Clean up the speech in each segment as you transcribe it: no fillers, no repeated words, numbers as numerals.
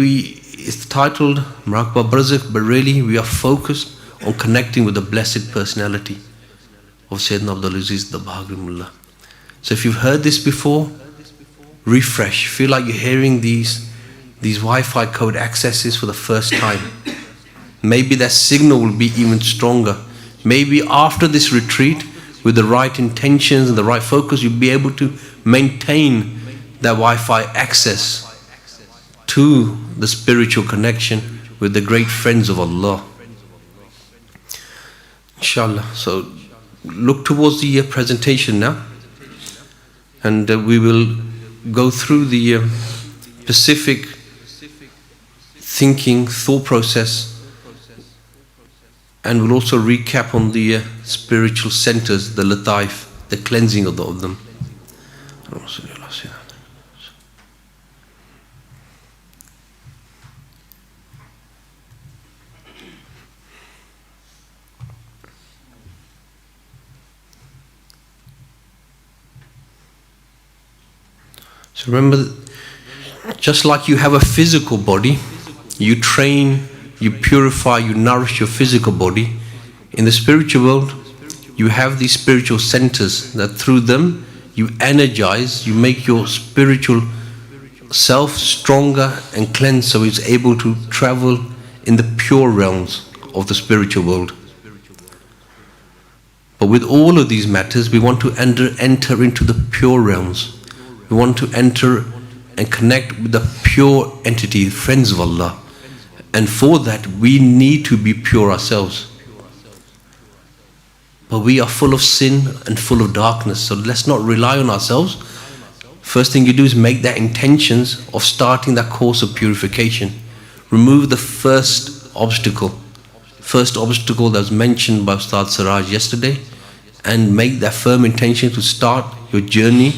It's titled Muraqabah Barzakh, but really we are focused on connecting with the blessed personality of Sayyidina Abdul Aziz the Bahagrimullah. So if you've heard this before, refresh. Feel like you're hearing these Wi-Fi code accesses for the first time. Maybe that signal will be even stronger. Maybe after this retreat, with the right intentions and the right focus, you'll be able to maintain that Wi-Fi access to the spiritual connection with the great friends of Allah. Inshallah. So look towards the presentation now, and we will go through the specific thinking, thought process, and we'll also recap on the spiritual centers, the lataif, the cleansing of them. So remember, just like you have a physical body, you train, you purify, you nourish your physical body. In the spiritual world, you have these spiritual centers that through them you energize, you make your spiritual self stronger and cleansed, so it's able to travel in the pure realms of the spiritual world. But with all of these matters, we want to enter into the pure realms. We want to enter and connect with the pure entity, friends of Allah. And for that, we need to be pure ourselves. But we are full of sin and full of darkness, so let's not rely on ourselves. First thing you do is make that intentions of starting that course of purification. Remove the first obstacle that was mentioned by Ustadh Siraj yesterday, and make that firm intention to start your journey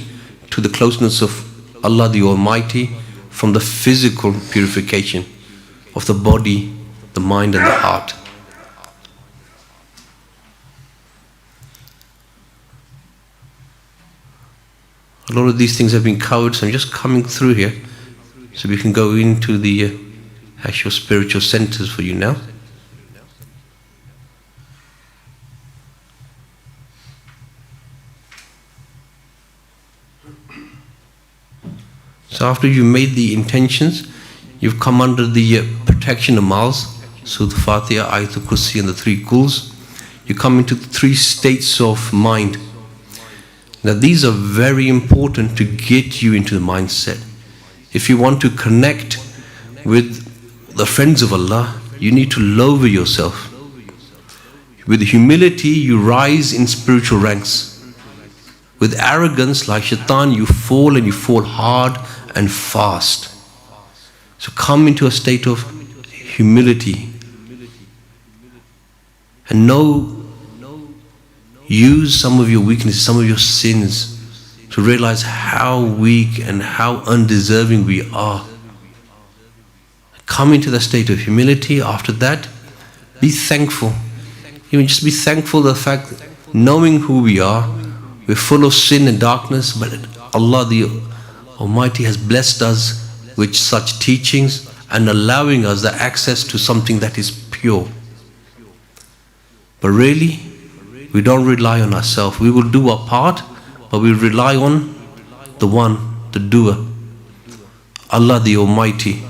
to the closeness of Allah the Almighty from the physical purification of the body, the mind and the heart. A lot of these things have been covered, so I'm just coming through here so we can go into the actual spiritual centers for you now. So after you've made the intentions, you've come under the protection of Mals, Surah Al-Fatiha, Ayatul Kursi and the 3 Quls. You come into the 3 states of mind. Now these are very important to get you into the mindset. If you want to connect with the friends of Allah, you need to lower yourself. With humility, you rise in spiritual ranks. With arrogance, like shaitan, you fall, and you fall hard and fast. So come into a state of humility and use some of your weaknesses, some of your sins, to realize how weak and how undeserving we are. Come into the state of humility. After that, be thankful. Even just be thankful for the fact that knowing who we are, we're full of sin and darkness, but Allah the Almighty has blessed us with such teachings and allowing us the access to something that is pure. But really, we don't rely on ourselves. We will do our part, but we rely on the one, the doer, Allah the Almighty.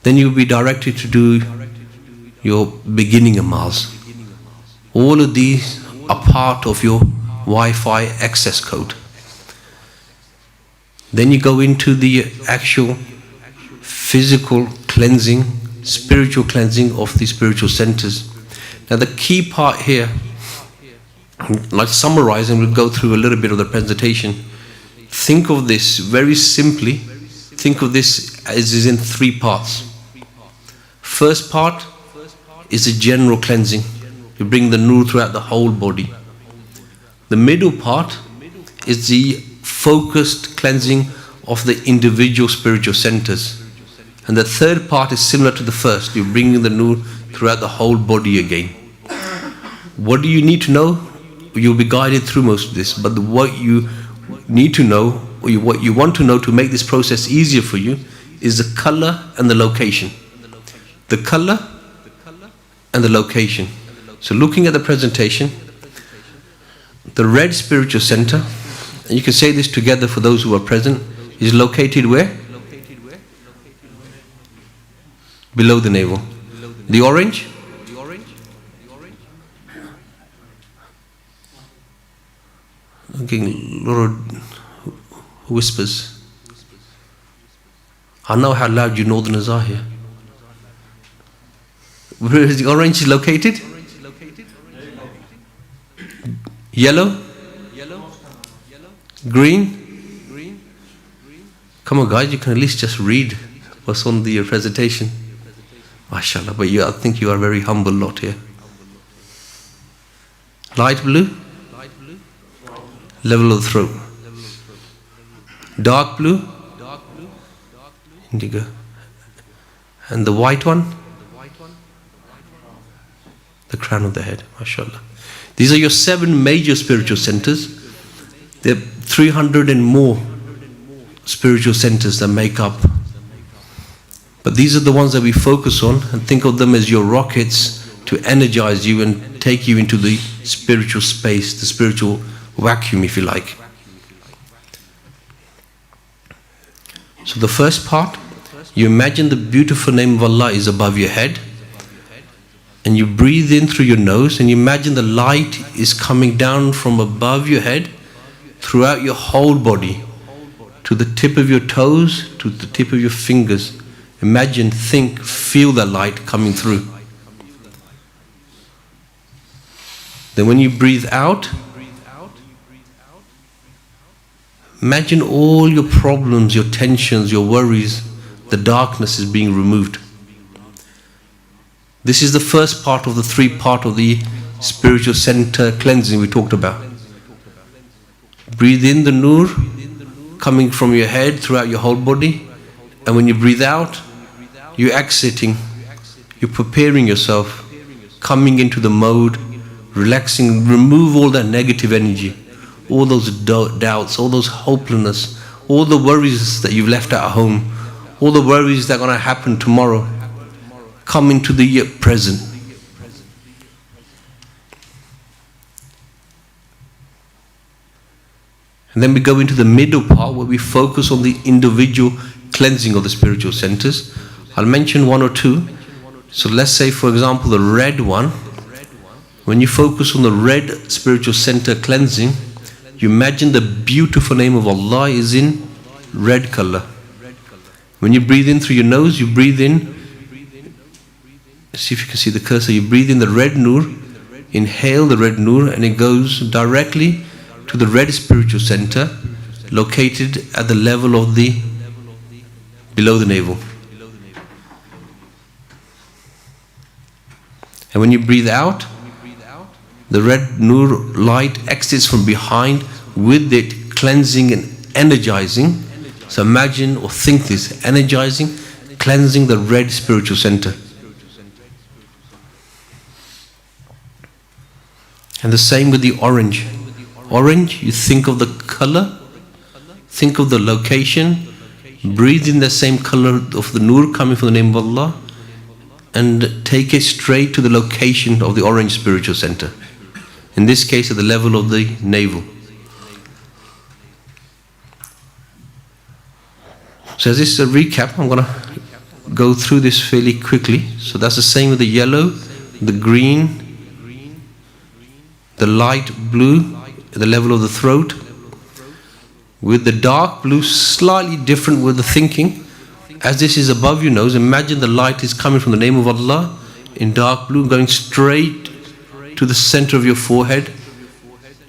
Then you'll be directed to do your beginning amals. All of these are part of your Wi-Fi access code. Then you go into the actual physical cleansing, spiritual cleansing of the spiritual centers. Now the key part here, like summarizing, we'll go through a little bit of the presentation. Think of this very simply. Think of this as is in 3 parts. First part is the general cleansing. You bring the nur throughout the whole body. The middle part is the focused cleansing of the individual spiritual centers. And the third part is similar to the first. You bring the nur throughout the whole body again. What do you need to know? You'll be guided through most of this, but what you need to know what you want to know to make this process easier for you is the color and the location. The color and the location. So looking at the presentation, the red spiritual center, and you can say this together for those who are present, is located where? Below the navel. The orange? I'm getting a lot of whispers. I know how loud you northerners are here. Where is the orange located? Yellow? Green? Come on guys, you can at least just read what's on the presentation. MashaAllah, but I think you are a very humble lot here. Light blue? Level of the throat. Dark blue? Indigo. And the white one? The crown of the head, MashaAllah. These are your 7 major spiritual centers. There are 300 and more spiritual centers that make up. But these are the ones that we focus on and think of them as your rockets to energize you and take you into the spiritual space, the spiritual vacuum, if you like. So the first part, you imagine the beautiful name of Allah is above your head, and you breathe in through your nose, and you imagine the light is coming down from above your head throughout your whole body, to the tip of your toes, to the tip of your fingers. Imagine, think, feel the light coming through. Then when you breathe out, imagine all your problems, your tensions, your worries, the darkness is being removed. This is the first part of the 3-part of the spiritual center cleansing we talked about. Breathe in the nur coming from your head throughout your whole body, and when you breathe out, you're exiting, you're preparing yourself, coming into the mode, relaxing, remove all that negative energy, all those doubts, all those hopelessness, all the worries that you've left at home, all the worries that are going to happen tomorrow. Come into the present. And then we go into the middle part where we focus on the individual cleansing of the spiritual centers. I'll mention 1 or 2. So let's say, for example, the red one. When you focus on the red spiritual center cleansing, you imagine the beautiful name of Allah is in red color. When you breathe in through your nose, you breathe in, see if you can see the cursor, you breathe in the red nur, inhale the red nur, and it goes directly to the red spiritual center located at the level of the, below the navel. And when you breathe out, the red nur light exits from behind with it cleansing and energizing. So imagine or think this, energizing, cleansing the red spiritual center. And the same with the orange. Orange, you think of the color, think of the location, breathe in the same color of the nur coming from the name of Allah, and take it straight to the location of the orange spiritual center. In this case, at the level of the navel. So as this is a recap, I'm going to go through this fairly quickly. So that's the same with the yellow, the green, the light blue at the level of the throat. With the dark blue, slightly different with the thinking. As this is above your nose, imagine the light is coming from the name of Allah in dark blue, going straight to the center of your forehead,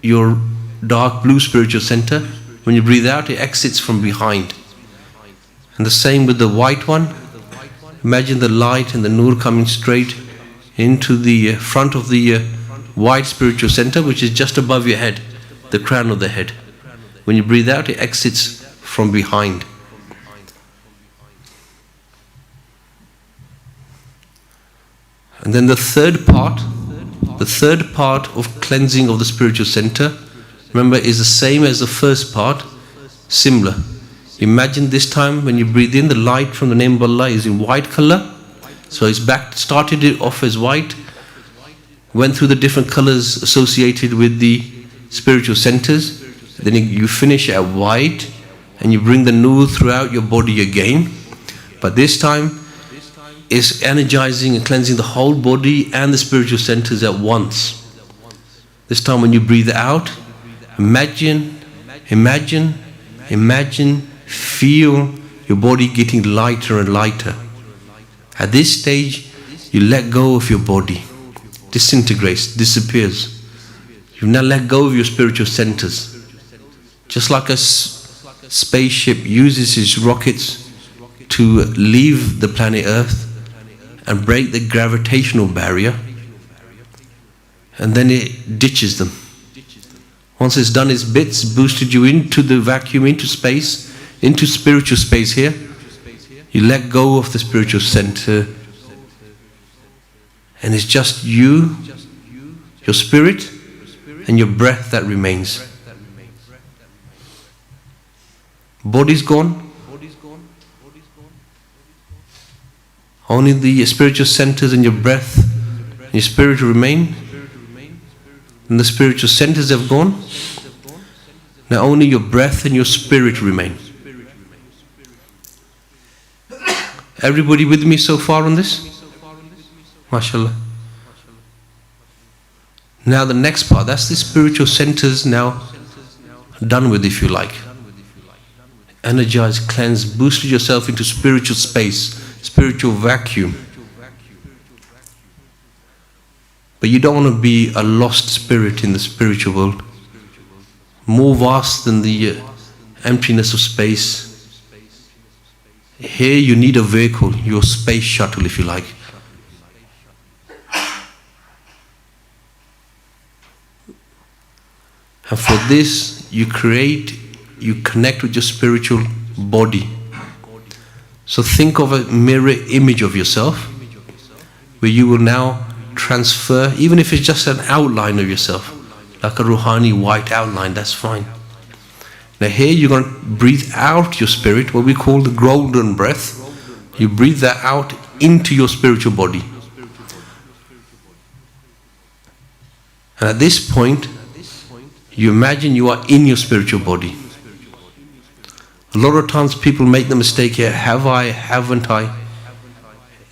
your dark blue spiritual center. When you breathe out, it exits from behind. And the same with the white one. Imagine the light and the nur coming straight into the front of the white spiritual center, which is just above your head, the crown of the head. When you breathe out, it exits from behind. And then the third part of cleansing of the spiritual center, remember, is the same as the first part. Similar. Imagine this time when you breathe in, the light from the name of Allah is in white color. So it's started it off as white, went through the different colors associated with the spiritual centers. Then you finish at white, and you bring the nur throughout your body again. But this time, it's energizing and cleansing the whole body and the spiritual centers at once. This time when you breathe out, imagine, feel your body getting lighter and lighter. At this stage, you let go of your body, disintegrates, disappears. You've now let go of your spiritual centers. Just like a spaceship uses its rockets to leave the planet Earth and break the gravitational barrier, and then it ditches them. Once it's done its bits, boosted you into the vacuum, into space, into spiritual space here, you let go of the spiritual center, and it's just you, your spirit, and your breath that remains. Body's gone. Only the spiritual centers and your breath and your spirit remain. And the spiritual centers have gone. Now only your breath and your spirit remain. Everybody with me so far on this? MashaAllah. Now the next part, that's the spiritual centers now done with, if you like. Energize, cleanse, boost yourself into spiritual space, spiritual vacuum. But you don't want to be a lost spirit in the spiritual world, more vast than the emptiness of space. Here you need a vehicle, your space shuttle, if you like. And for this, you connect with your spiritual body. So think of a mirror image of yourself, where you will now transfer, even if it's just an outline of yourself, like a ruhani white outline, that's fine. Now here you're going to breathe out your spirit, what we call the golden breath. You breathe that out into your spiritual body. And at this point, you imagine you are in your spiritual body. A lot of times people make the mistake here, have I, haven't I?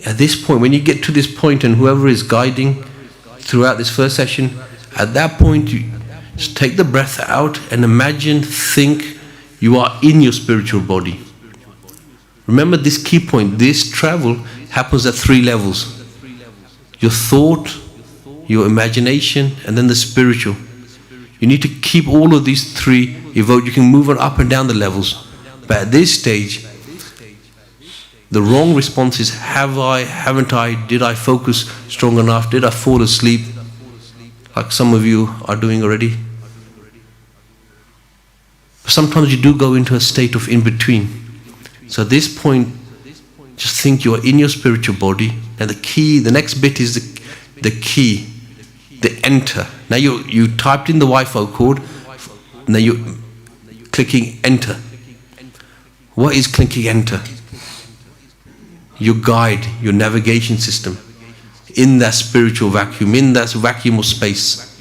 At this point, when you get to this point, and whoever is guiding throughout this first session, at that point you just take the breath out and imagine, think you are in your spiritual body. Remember this key point, this travel happens at 3 levels. Your thought, your imagination, and then the spiritual. You need to keep all of these 3 evoked. You can move on up and down the levels. But at this stage, the wrong response is, have I, haven't I, did I focus strong enough, did I fall asleep, like some of you are doing already. Sometimes you do go into a state of in-between. So at this point, just think you are in your spiritual body, and the next bit is the key, the enter. Now you typed in the Wi-Fi code, now you're clicking enter. What is clicking enter? Your guide, your navigation system, in that spiritual vacuum, in that vacuum of space.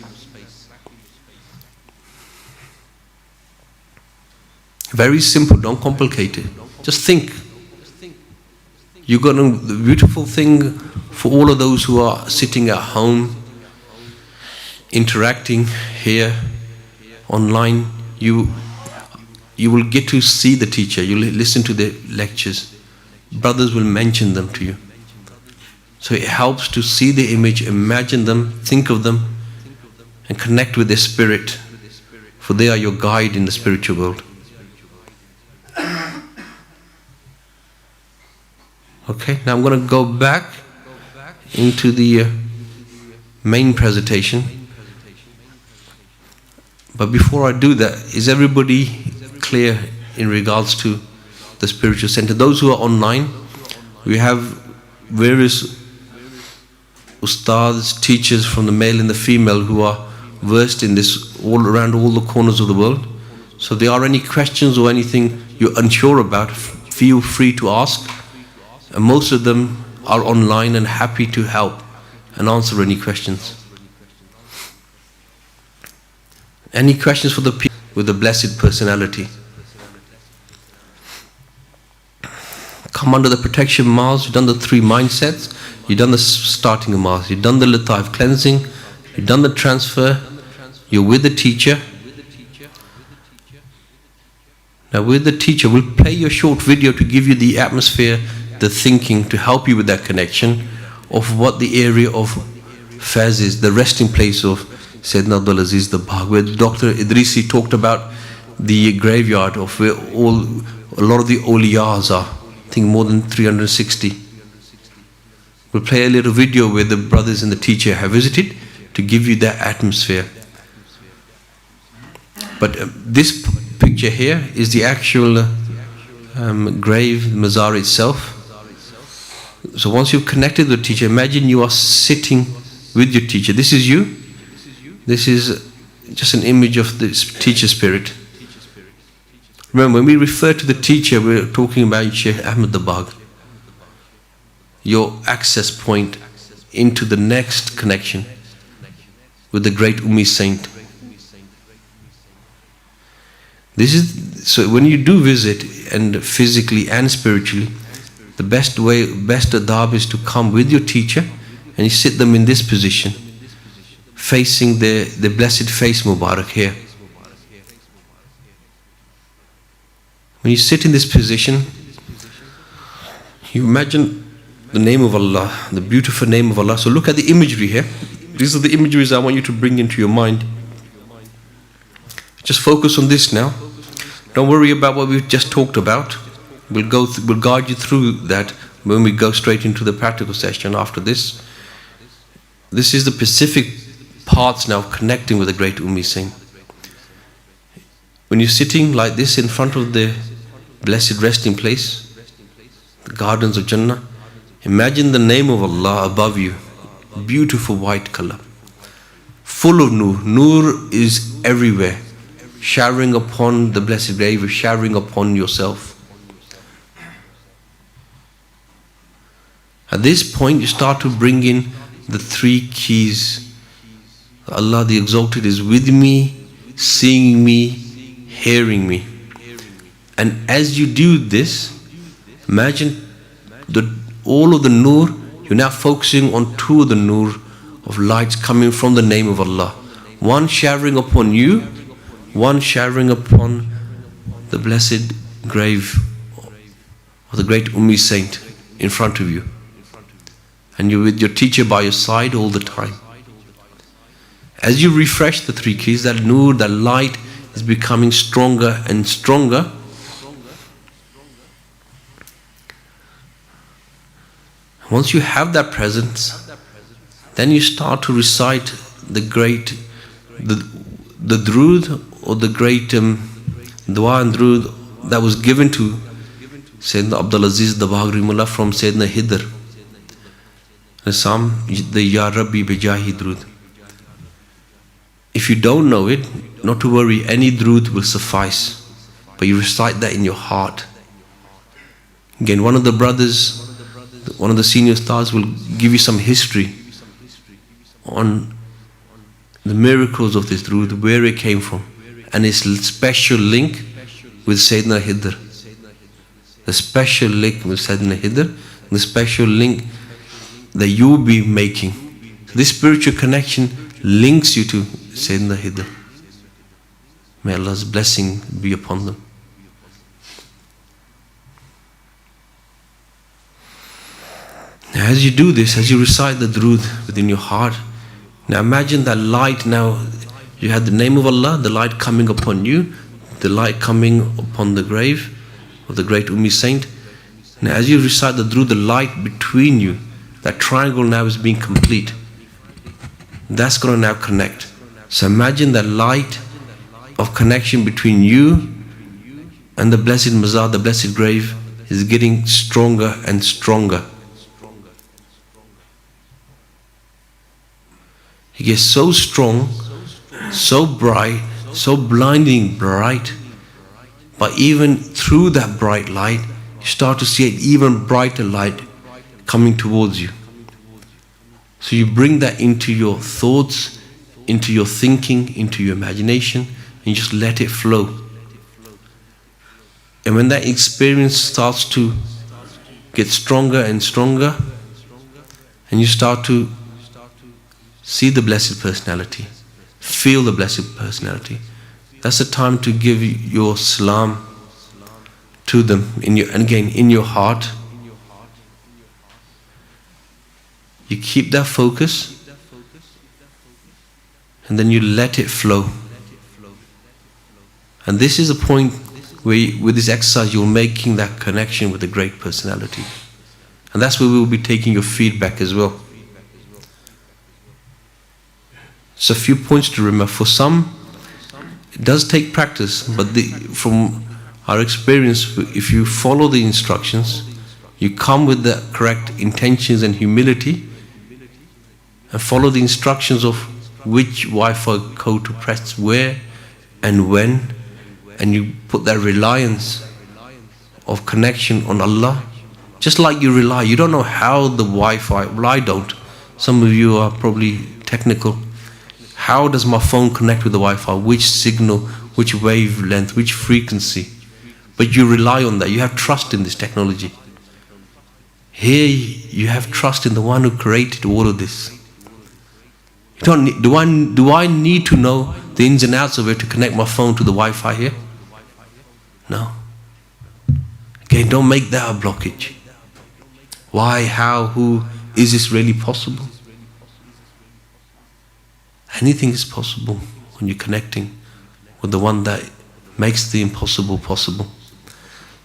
Very simple, don't complicate it. Just think. The beautiful thing for all of those who are sitting at home, interacting here, online, you will get to see the teacher, you listen to the lectures. Brothers will mention them to you. So it helps to see the image, imagine them, think of them, and connect with their spirit, for they are your guide in the spiritual world. Okay, now I'm going to go back into the main presentation. But before I do that, is everybody clear in regards to the spiritual center? Those who are online, we have various Ustadhs, teachers from the male and the female who are versed in this all around all the corners of the world. So if there are any questions or anything you're unsure about, feel free to ask. And most of them are online and happy to help and answer any questions. Any questions for the people with the blessed personality? Come under the protection Mars. You've done the 3 mindsets. You've done the starting of Mars. You've done the Lataif cleansing. You've done the transfer. You're with the teacher. Now with the teacher, we'll play you a short video to give you the atmosphere, the thinking, to help you with that connection of what the area of Fez is, the resting place of Sayyidina Abdul Aziz the Bagh, where Dr. Idrisi talked about the graveyard of where a lot of the awliyas are. I think more than 360. We'll play a little video where the brothers and the teacher have visited to give you that atmosphere. But this picture here is the actual grave, mazar itself. So once you've connected with the teacher, imagine you are sitting with your teacher. This is you. This is just an image of the teacher spirit. Remember, when we refer to the teacher, we're talking about Shaykh Ahmad the Bagh, your access point into the next connection with the great Ummi Saint. This is, so when you do visit, and physically and spiritually, the best adab is to come with your teacher and you sit them in this position, facing the blessed face Mubarak here. When you sit in this position, you imagine the name of Allah, the beautiful name of Allah. So look at the imagery here. These are the imageries I want you to bring into your mind. Just focus on this now. Don't worry about what we've just talked about. We'll guide you through that when we go straight into the practical session after this. This is the specific parts now connecting with the great Ummi Saint. When you're sitting like this in front of the blessed resting place, the gardens of Jannah, imagine the name of Allah above you, beautiful white color, full of nur. Nur is everywhere, showering upon the blessed grave, showering upon yourself. At this point, you start to bring in the 3 keys. Allah the Exalted is with me, seeing me, hearing me. And as you do this, imagine all of the nur, you're now focusing on 2 of the nur of lights coming from the name of Allah. One showering upon you, one showering upon the blessed grave of the great Ummi Saint in front of you. And you're with your teacher by your side all the time. As you refresh the 3 keys, that nur, that light is becoming stronger and stronger. Once you have that presence, then you start to recite the drood or the great dua and drood that was given to Sayyidina Abdul Aziz the Bagh Rahimahullah from Sayyidina Hidr. The Ya Rabbi Bijahi drood. If you don't know it, not to worry, any drood will suffice. But you recite that in your heart. Again, one of the brothers, one of the senior stars will give you some history on the miracles of this drood, where it came from, and its special link with Sayyidina Hidr. The special link with Sayyidina Hidr, the special link that you will be making. So this spiritual connection links you to Sayyidina Hidr. May Allah's blessing be upon them. Now as you do this, as you recite the drood within your heart, now imagine that light. Now you have the name of Allah, the light coming upon you, the light coming upon the grave of the great Ummi Saint. Now as you recite the drood, the light between you, that triangle now is being complete. That's going to now connect. So imagine that light of connection between you and the blessed mazar, the blessed grave, is getting stronger and stronger. It gets so strong, so bright, so blinding bright, But even through that bright light, you start to see an even brighter light coming towards you. So you bring that into your thoughts, into your thinking, into your imagination, and you just let it flow. And when that experience starts to get stronger and stronger, and you start to see the Blessed Personality, feel the Blessed Personality, that's the time to give your salam to them, and again, in your heart. You keep that focus, and then you let it flow. And this is a point where, with this exercise, you're making that connection with the Great Personality. And that's where we'll be taking your feedback as well. So a few points to remember. For some, it does take practice, but from our experience, if you follow the instructions, you come with the correct intentions and humility, and follow the instructions of which Wi-Fi code to press where and when, and you put that reliance of connection on Allah, just like you rely. You don't know how the Wi-Fi, well, I don't. Some of you are probably technical. How does my phone connect with the Wi-Fi? Which signal, which wavelength, which frequency? But you rely on that. You have trust in this technology. Here you have trust in the one who created all of this. You don't need, do I need to know the ins and outs of it to connect my phone to the Wi-Fi here? No. Again, don't make that a blockage. Why, how, who? Is this really possible? Anything is possible when you're connecting with the one that makes the impossible possible.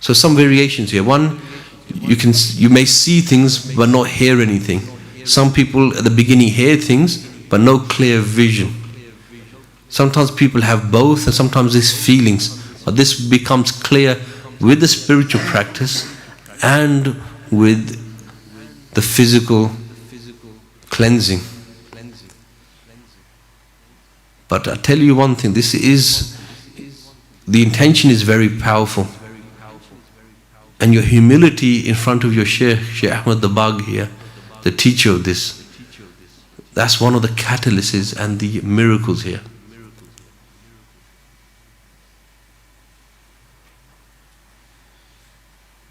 So some variations here. One, you may see things but not hear anything. Some people at the beginning hear things but no clear vision. Sometimes people have both, and sometimes there's feelings. But this becomes clear with the spiritual practice and with the physical cleansing. But I tell you one thing, the intention is very powerful. And your humility in front of your Sheikh Ahmad Dabag here, the teacher of this, that's one of the catalysts and the miracles here.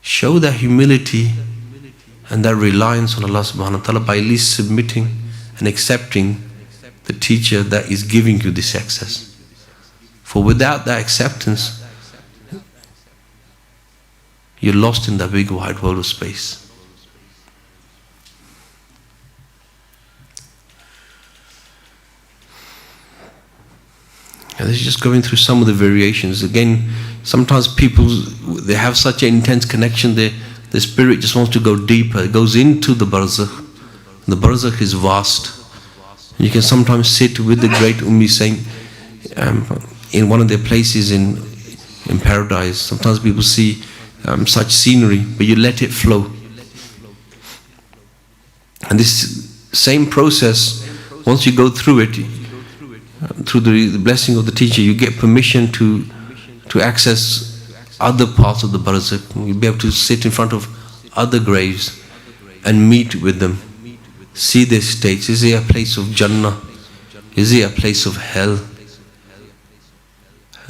Show that humility and that reliance on Allah subhanahu wa ta'ala by at least submitting and accepting the teacher that is giving you this access. For without that acceptance, you're lost in that big wide world of space. And this is just going through some of the variations. Again, sometimes people, they have such an intense connection, the spirit just wants to go deeper. It goes into the Barzakh. The Barzakh is vast. You can sometimes sit with the great Ummi Saint in one of their places in paradise. Sometimes people see such scenery, but you let it flow. And this same process, once you go through it, through the blessing of the teacher, you get permission to access other parts of the Barzakh. You'll be able to sit in front of other graves and meet with them. See their states. Is there a place of Jannah? Is there a place of hell?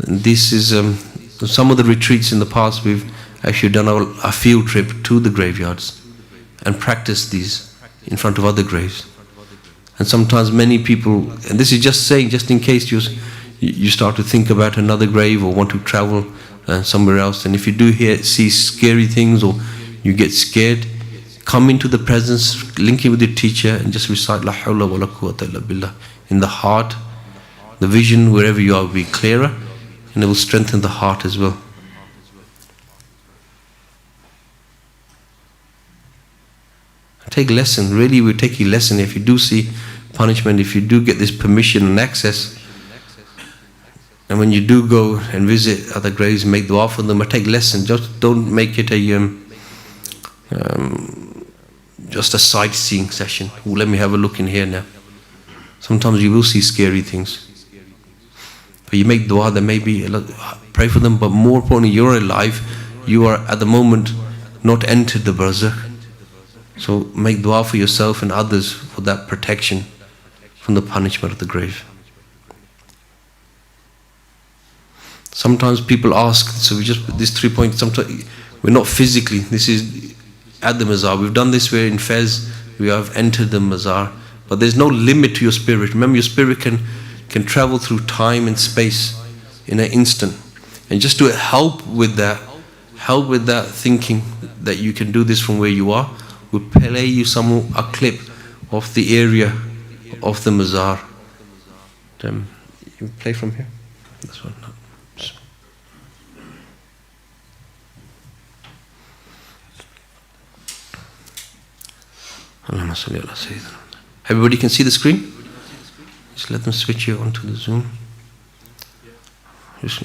And this is some of the retreats in the past. We've actually done a field trip to the graveyards and practiced these in front of other graves. And sometimes many people, and this is just saying, just in case you start to think about another grave or want to travel somewhere else, and if you do see scary things or you get scared, come into the presence, link in with your teacher, and just recite La hawla wa la quwwata illa billah in the heart. The vision wherever you are will be clearer, and it will strengthen the heart as well. Take lesson. Really, we're taking lesson. If you do see punishment, if you do get this permission and access, and when you do go and visit other graves, make dua for them, or take lesson. Just don't make it just a sightseeing session. Let me have a look in here now. Sometimes you will see scary things. But you make dua, there may be, pray for them, but more importantly, you're alive. You are at the moment not entered the Barzakh. So make dua for yourself and others for that protection from the punishment of the grave. Sometimes people ask, so we just put these 3 points, sometimes we're not physically, this is at the Mazar. We've done this where in Fez, we have entered the Mazar. But there's no limit to your spirit. Remember, your spirit can travel through time and space in an instant. And just to help with that thinking that you can do this from where you are, we'll play you a clip of the area of the Mazar. You play from here? This one. No. Everybody can see the screen? Just let them switch you onto the Zoom. So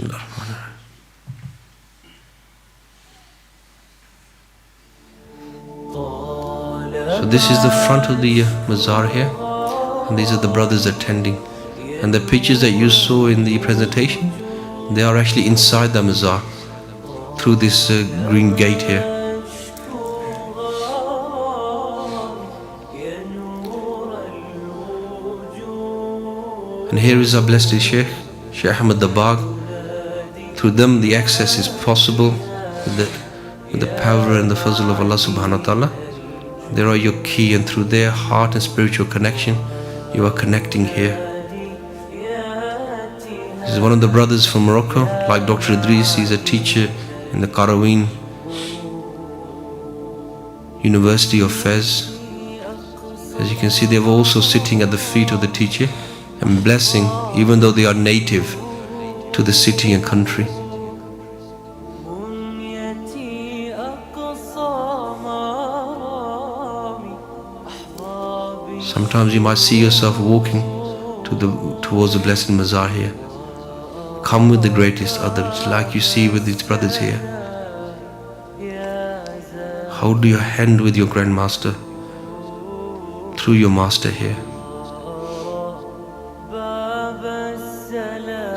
this is the front of the Mazar here, and these are the brothers attending. And the pictures that you saw in the presentation, they are actually inside the Mazar, through this green gate here. And here is our blessed Sheikh Ahmad Dabagh. Through them the access is possible with the power and the fazl of Allah subhanahu wa ta'ala. They are your key, and through their heart and spiritual connection, you are connecting here. This is one of the brothers from Morocco, like Dr. Idris. He's a teacher in the Qaraween University of Fez. As you can see, they're also sitting at the feet of the teacher and blessing, even though they are native to the city and country. Sometimes you might see yourself walking towards the blessed Mazar here. Come with the greatest others, like you see with these brothers here. Hold your hand with your grandmaster through your master here.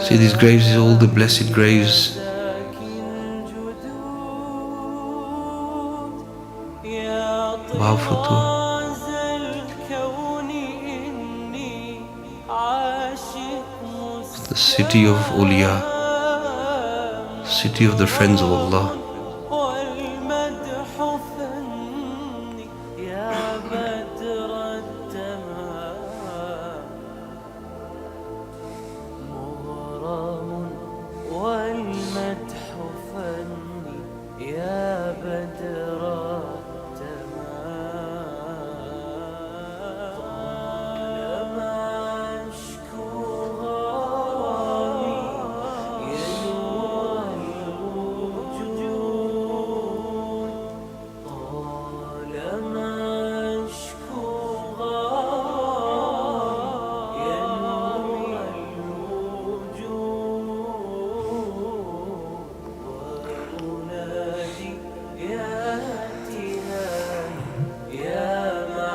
See these graves, all the blessed graves. The city of Awliya, city of the friends of Allah.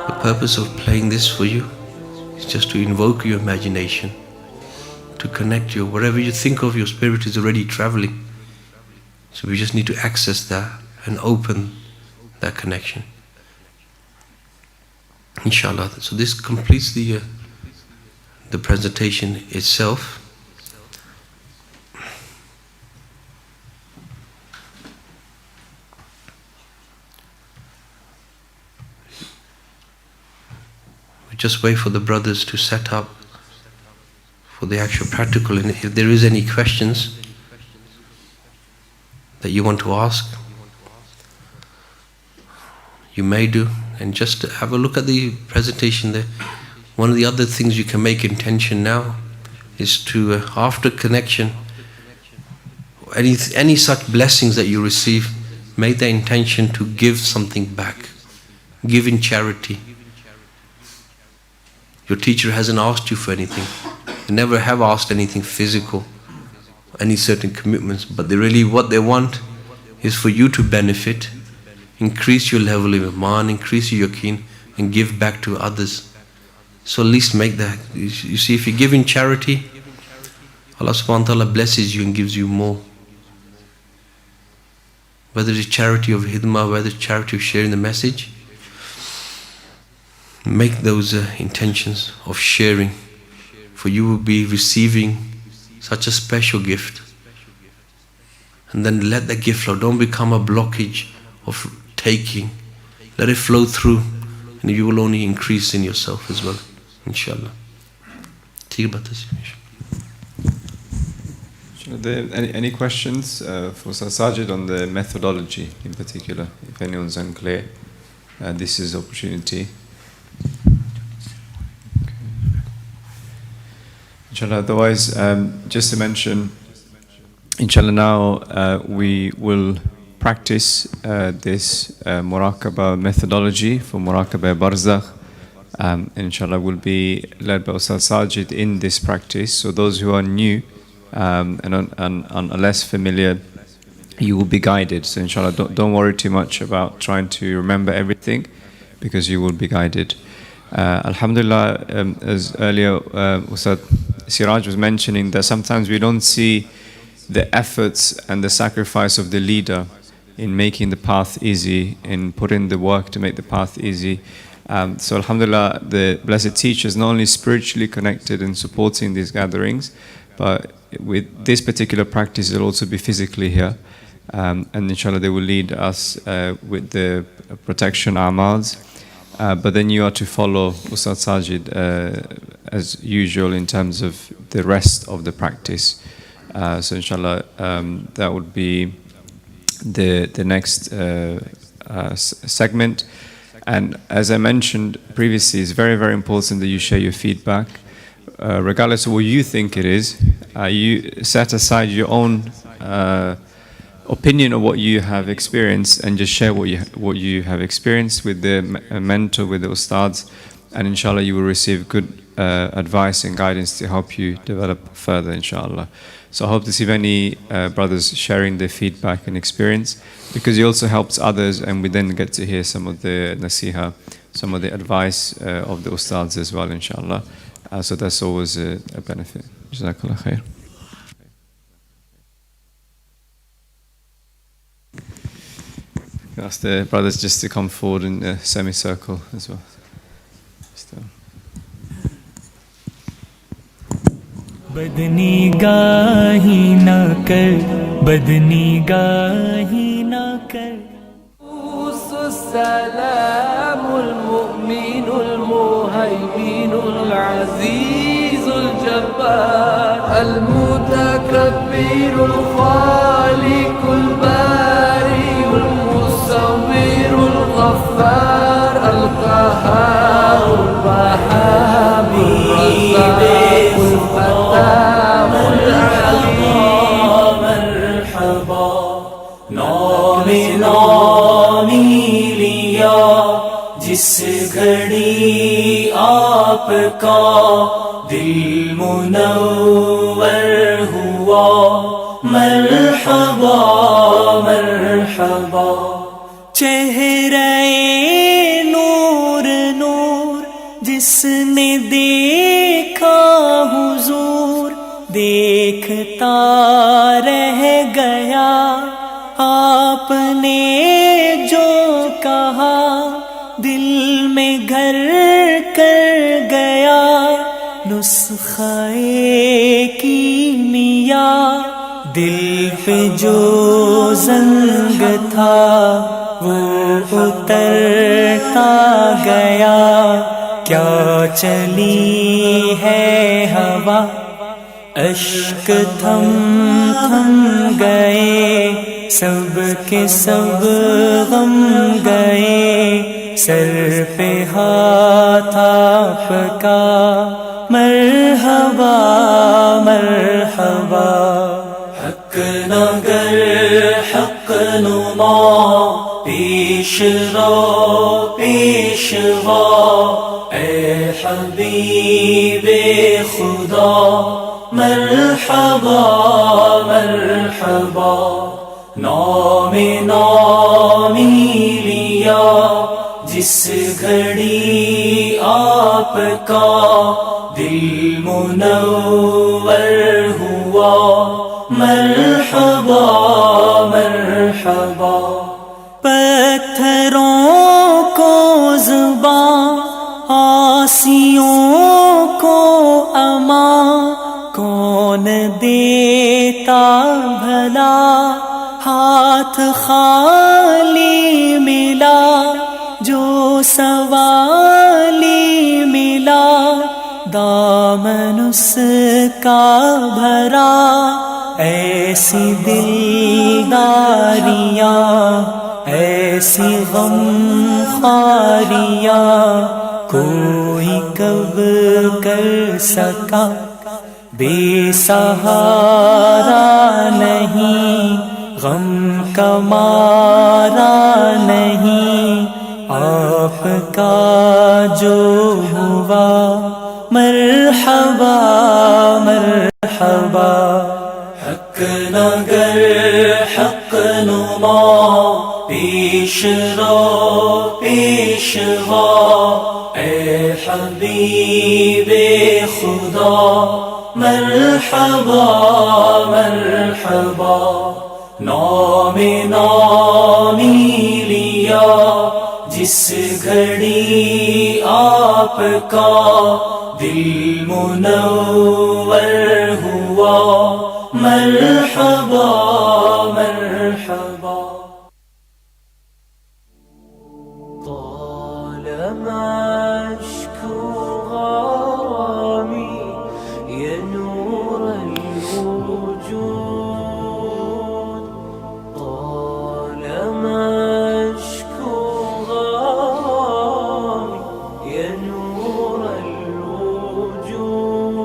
The purpose of playing this for you is just to invoke your imagination, to connect you. Whatever you think of, your spirit is already traveling. So we just need to access that and open that connection. Inshallah. So this completes the presentation itself. Just wait for the brothers to set up for the actual practical. And if there is any questions that you want to ask, you may do. And just have a look at the presentation there. One of the other things you can make intention now is to, after connection, any such blessings that you receive, make the intention to give something back. Give in charity. Your teacher hasn't asked you for anything. They never have asked anything physical, any certain commitments, but what they want is for you to benefit, increase your level of iman, increase your yaqeen, and give back to others. So at least make that. You see, if you give in charity, Allah subhanahu wa ta'ala blesses you and gives you more. Whether it's charity of hidmah, whether it's charity of sharing the message, make those intentions of sharing, for you will be receiving such a special gift. And then let the gift flow. Don't become a blockage of taking. Let it flow through, and you will only increase in yourself as well, inshallah. Any questions for Sajid on the methodology in particular? If anyone's unclear, this is opportunity. Inshallah, otherwise, just to mention, inshallah, now we will practice this Muraqabah methodology for Muraqabah Barzakh. And inshallah, will be led by Ustadh Sajid in this practice. So those who are new and are less familiar, you will be guided. So inshallah, don't worry too much about trying to remember everything, because you will be guided. Alhamdulillah, as earlier Ustadh Siraj was mentioning, that sometimes we don't see the efforts and the sacrifice of the leader in making the path easy, in putting the work to make the path easy. So alhamdulillah, the blessed teachers not only spiritually connected in supporting these gatherings, but with this particular practice, they'll also be physically here. And inshallah, they will lead us with the protection amals. But then you are to follow Ustadh Sajid as usual in terms of the rest of the practice. So inshallah, that would be the next segment. And as I mentioned previously, it's very, very important that you share your feedback. Regardless of what you think it is, you set aside your own opinion of what you have experienced, and just share what you have experienced with the mentor, with the ustads, and inshallah you will receive good advice and guidance to help you develop further, inshallah. So I hope to see many brothers sharing their feedback and experience, because it also helps others, and we then get to hear some of the nasiha, some of the advice of the ustads as well, inshallah. So that's always a benefit. Jazakallah khair. Ask the brothers just to come forward in a semicircle as well. Badni gahi na kar, badni gahi na kar. Salamul mu'minul muhayminul azizul jabbar al-mutakabbirul khaliqul bari'ul musawwirul ghaffar al-qahharul wahhabul razzaqul fatahul alim marhaba नामी लिया जिस घड़ी आपका दिल मुनव्वर हुआ मरहबा मरहबा चेहरे नूर नूर जिसने देखा हुजूर देखता रह गया आपने जो कहा दिल में घर कर गया नुस्खे कीमिया दिल पे जो जंग था वो उतरता गया क्या चली है हवा अश्क थम थम गए सब के सब गम गए सर पे हाथ आपका मरहबा मरहबा हक नगर हक नुमा पेशवा पेशवा ए हबीबे खुदा मरहबा मरहबा नामी लिया जिस घड़ी आपका दिल मुनव्वर हुआ हुआ मरहबा मरहबा। पत्थरों को ज़ुबां आसियों को अमा कौन देता भला हाथ खाली मिला जो सवाली मिला दामन उसका भरा ऐसी दिलदारियां ऐसी गमखारियां कोई कब कर सका बेसहारा नहीं गम का मारा नहीं आपका जो हुआ मरहबा मरहबा। हक नगर हक नुमा पेश रो पेशवा ए हबीबे खुदा मरहबा मरहबा। नामे नामी लिया जिस घड़ी आपका दिल मुनव्वर हुआ मरहबा मरहबा। طالما أشكو غرامي يا نور الوجود طالما أشكو غرامي يا نور الوجود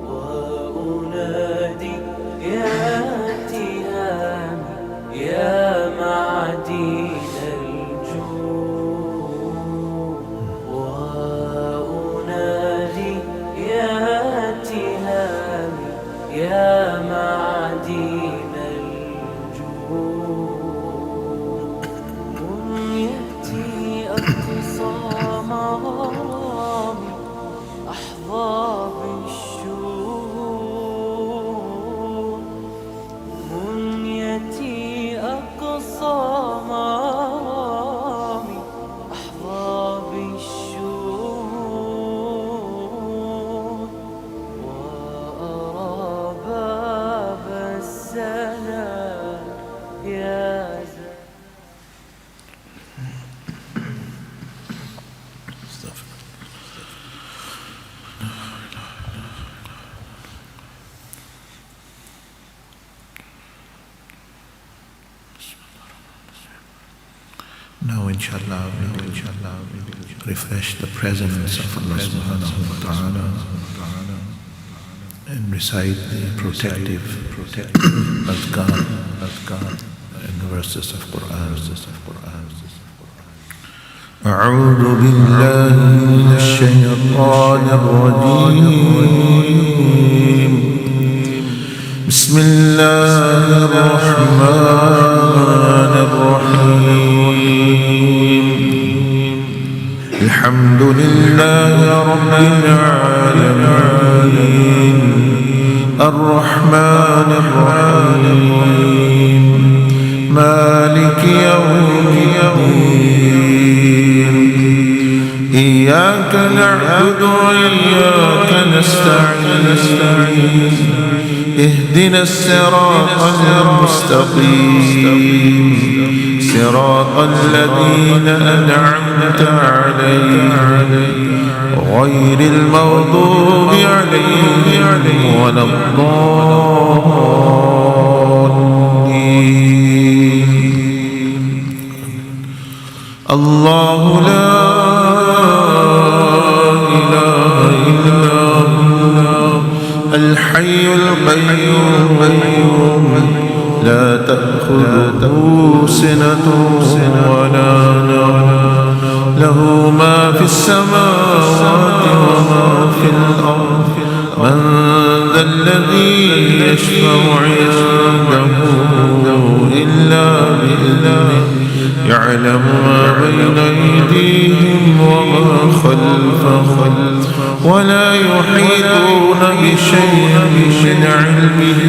وأنادي يا تهامي يا معدين يا معدن الجود منيتي أقصى مرامي أحظى بالشهود منيتي أقصى مرامي أحظى بالشهود Now inshallah we will refresh the presence of Allah subhanahu wa ta'ala and recite the protective Barzakh and verses of Quran. أعوذ بالله من الشيطان الرجيم بسم الله الرحمن الرحيم الحمد لله رب العالمين الرحمن الرحيم مالك يوم الدين إياك نعبد وإياك نستعين اهدنا الصراط المستقيم صراط الذين أنعمت عليهم غير المغضوب عليهم ولا الضالين. الله لا إله إلا هو الحي القيوم لا تأخذه سنة ولا نوم له ما في السماوات وما في الأرض من ذا الذي يشفع عنده إلا بإذنه يعلم ما بين أيديهم وما خلفهم ولا يحيطون بشيء من علمه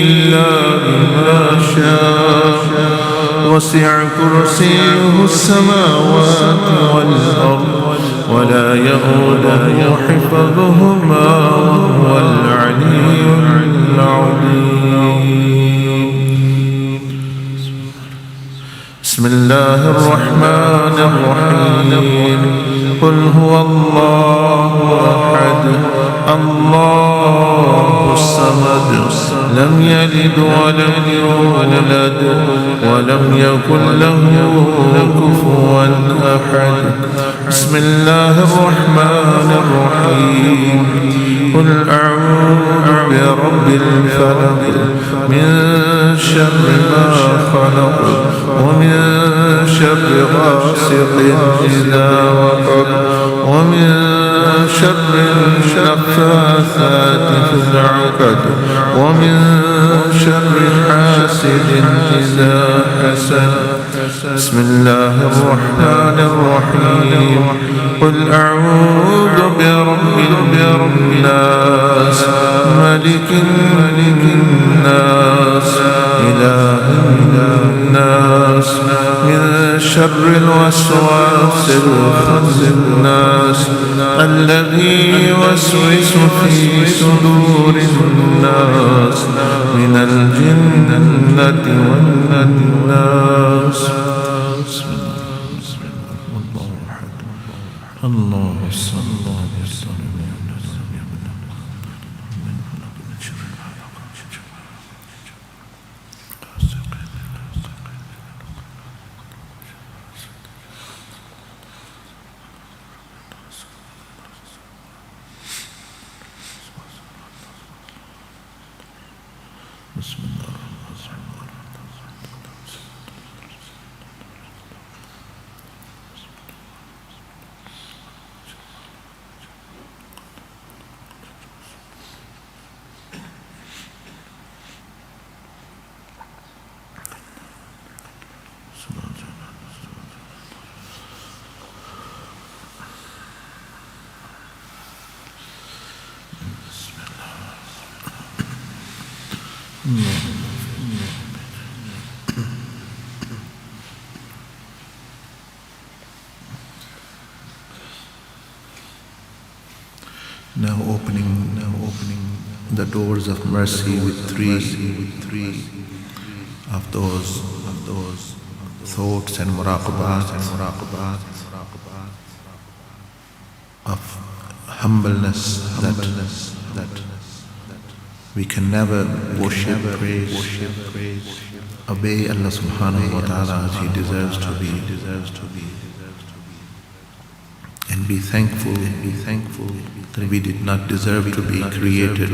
إلا بما شاء وسع كرسيه السماوات والأرض ولا يؤوده حفظهما وهو العلي العظيم. بسم الله الرحمن الرحيم. قل هو الله أحد الله الصمد لم يلد ولم يولد ولم يكن له كفوا أحد. بسم الله الرحمن الرحيم. قل أعوذ برب الفلق من شر ما خلق ومن شر غاسق إذا وقب ومن شر النفاثات في العقد ومن شر حاسد إذا حسد. بسم الله الرحمن الرحيم. قل أعوذ برب الناس ملك الناس إله الناس من شر الوسواس الخناس الذي يوسوس في صدور الناس من الجنة والناس. الله الصمد Now opening the doors of mercy with three of those thoughts and muraqabah of humbleness that we can never worship, praise, obey Allah subhanahu wa ta'ala as He deserves to be, and be thankful that we did not deserve to be created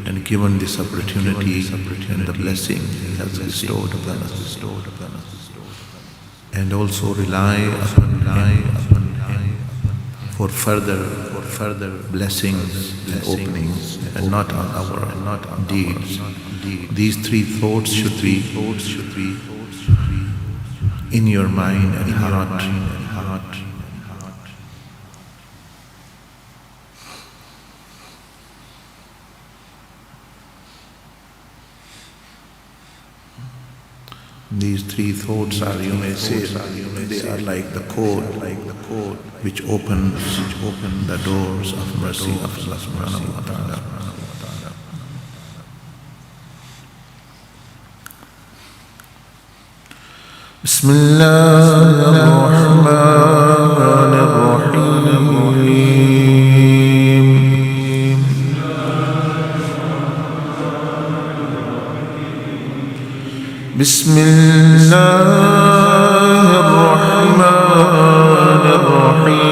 and given this opportunity and the blessing He has bestowed upon us, and also rely upon Him for further blessings and openings, and not on our deeds. These three thoughts should be in your mind and heart. These three thoughts are, you may say, they are like the code which open the doors of mercy of Allah subhanahu wa ta'ala. Bismillah ar-Rahman ar-Rahim. Bismillah ar-Rahman ar-Rahim.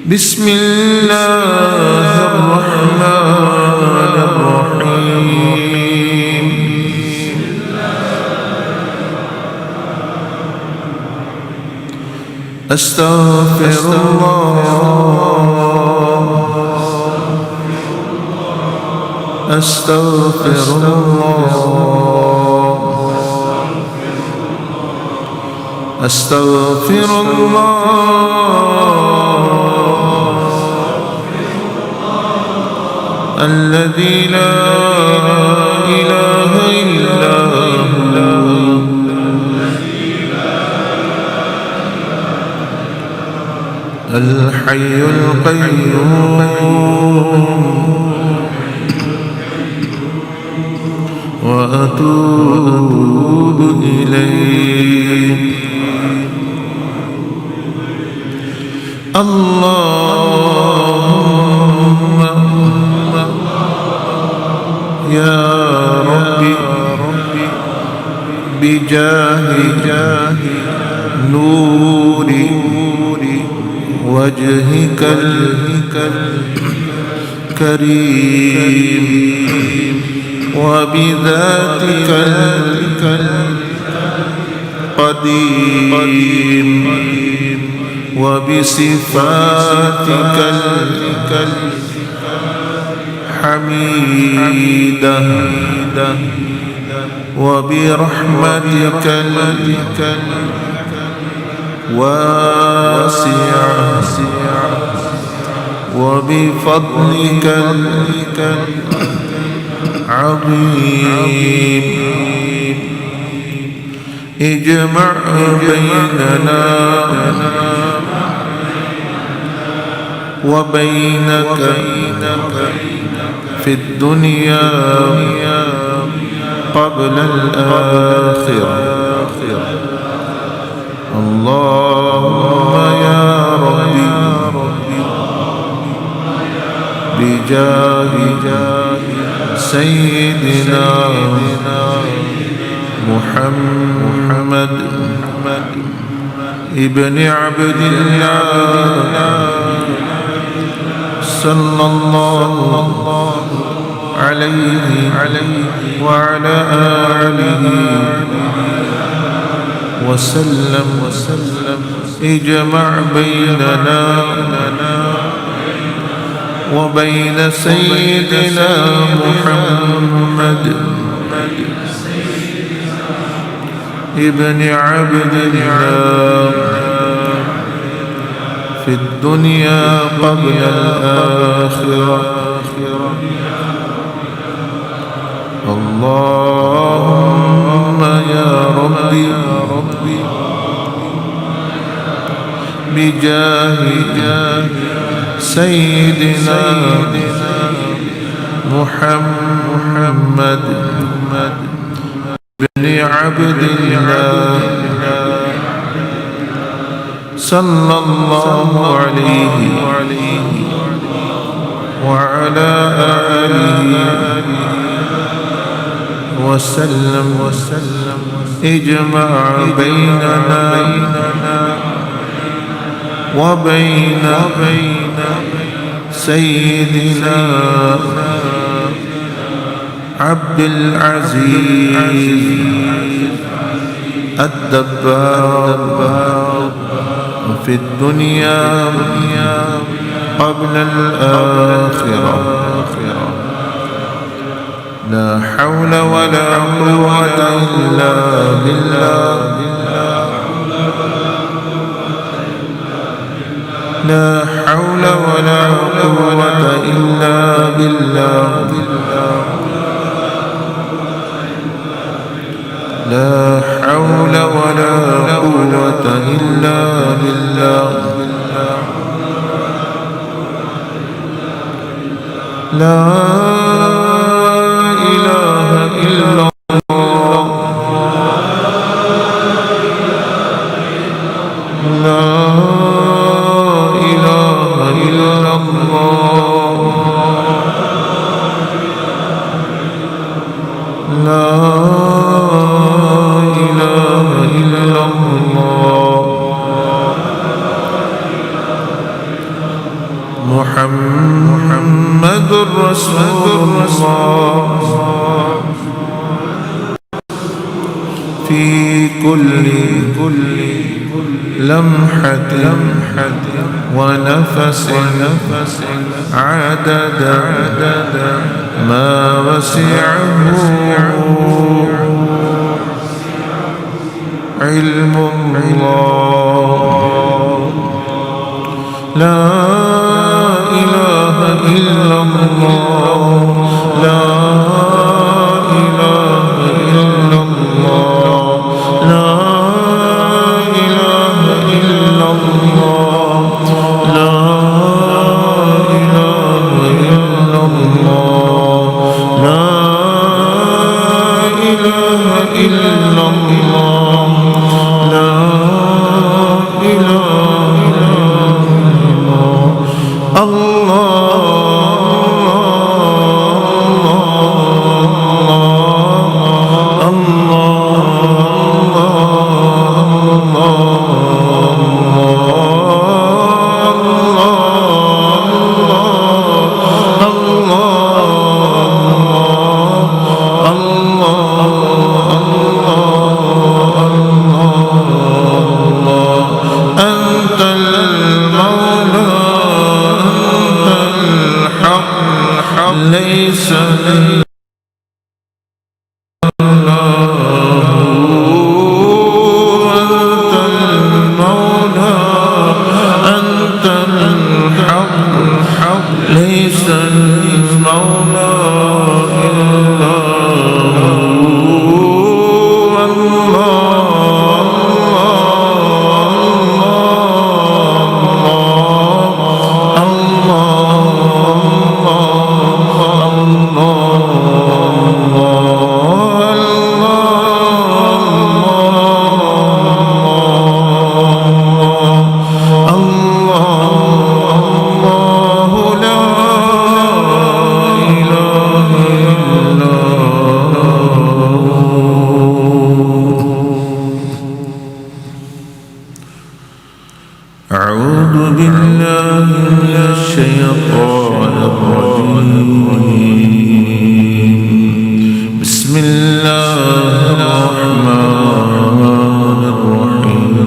Bismillah ar-Rahman ar-Rahim. Astaghfirullah. أستغفر الله أستغفر الله الذي لا إله إلا هو الحي القيوم وأتوب إليه اللهم يا ربي بجاه نور وجهك الكريم وبذاتك القديم وبصفاتك الحميدة وبرحمتك الواسعة وبفضلك العظيم اجمع بيننا وبينك في الدنيا قبل الآخرة اللهم يا ربي بجاه سيدنا محمد ابن عبد الله صلى الله عليه وعلى آله وسلم اجمع بيننا وبين سيدنا محمد ابن عبد الله في الدنيا قبل الآخرة اللهم يا ربي بجاه سيدنا محمد بن عبد الله صلى الله عليه وعلى آله وسلم اجمع بيننا وبين سيدنا عبد العزيز الدبار في الدنيا قبل الآخرة لا حول ولا قوة إلا بالله لا حول ولا قوة إلا بالله لا حول ولا قوة إلا بالله لا إله إلا الله لا إله إلا الله لا إله إلا الله محمد رسول الله في كل لمحة ونفس عدد ما وسعه علم الله لا إله إلا الله لا إله إلا الله لا إله إلا الله لا إله إلا الله لا إله إلا الله لا إله إلا أنت المولى أنت الحق ليس أنت المولى أنت الحق ليس المولى إلا أعوذ بالله من الشيطان الرجيم بسم الله الرحمن الرحيم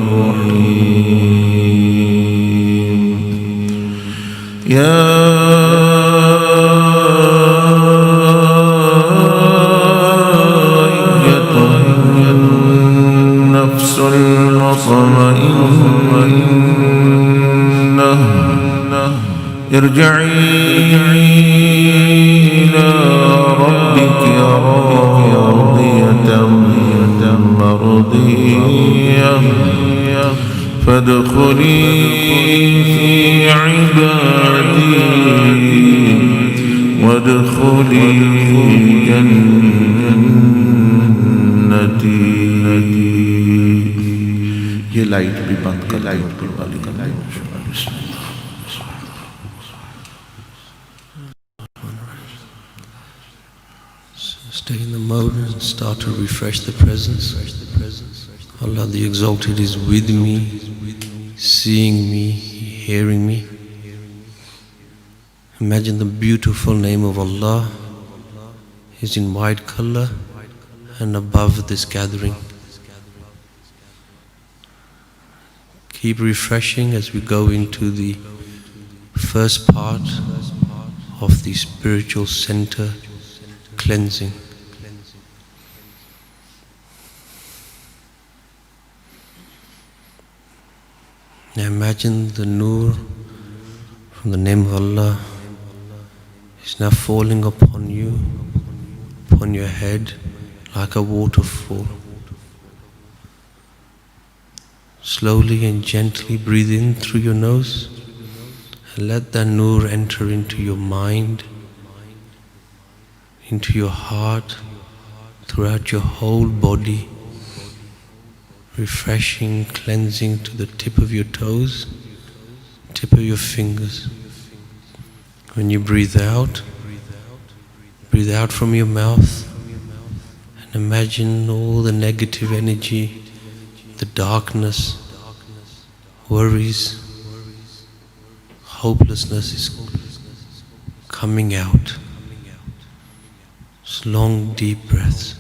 يا أيتها النفس المطمئنة ارجعي إلى ربك راضية مرضية فادخلي في عبادي وادخلي جنتي ये light भी बंद कर light भी बंद कर Stay in the mode and start to refresh the presence. Allah the Exalted is with me, seeing me, hearing me. Imagine the beautiful name of Allah is in white color and above this gathering. Keep refreshing as we go into the first part of the spiritual center cleansing. Now imagine the nur from the name of Allah is now falling upon you, upon your head like a waterfall. Slowly and gently breathe in through your nose and let that nur enter into your mind, into your heart, throughout your whole body, refreshing, cleansing to the tip of your toes, tip of your fingers. When you breathe out from your mouth and imagine all the negative energy, the darkness, worries, hopelessness is coming out. Just long, deep breaths.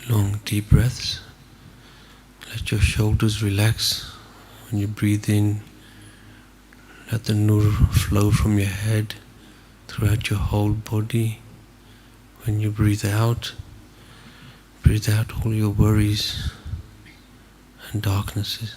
Long deep breaths. Let your shoulders relax. When you breathe in, let the nur flow from your head throughout your whole body. When you breathe out all your worries and darknesses.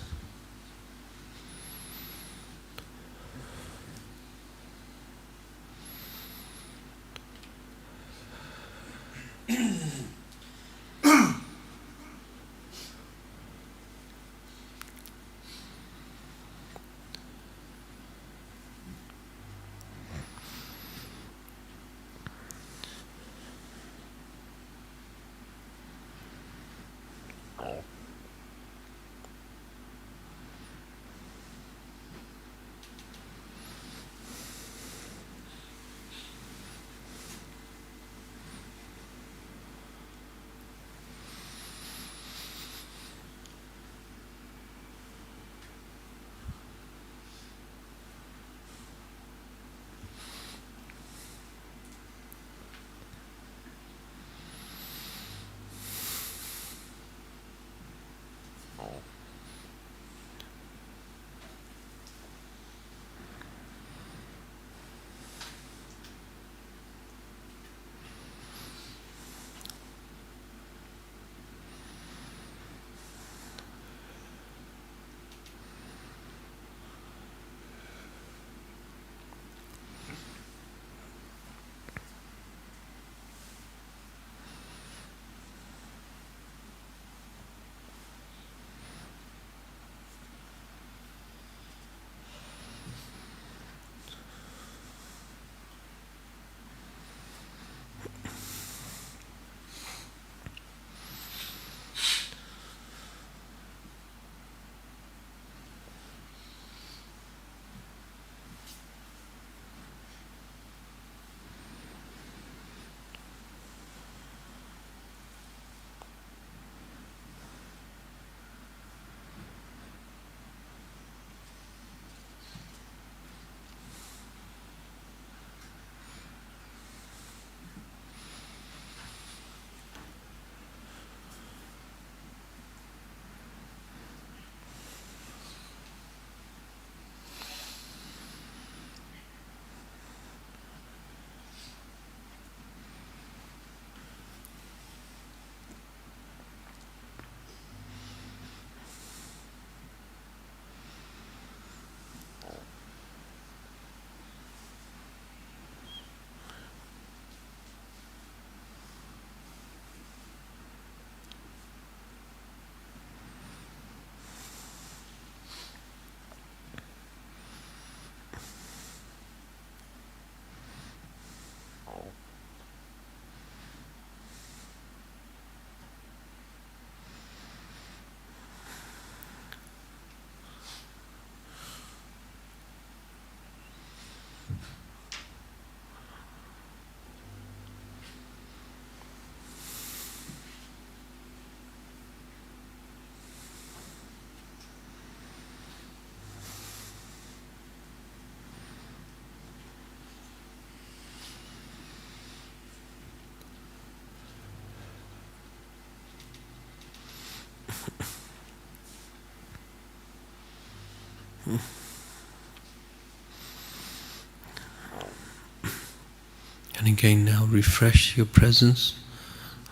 And again now refresh your presence.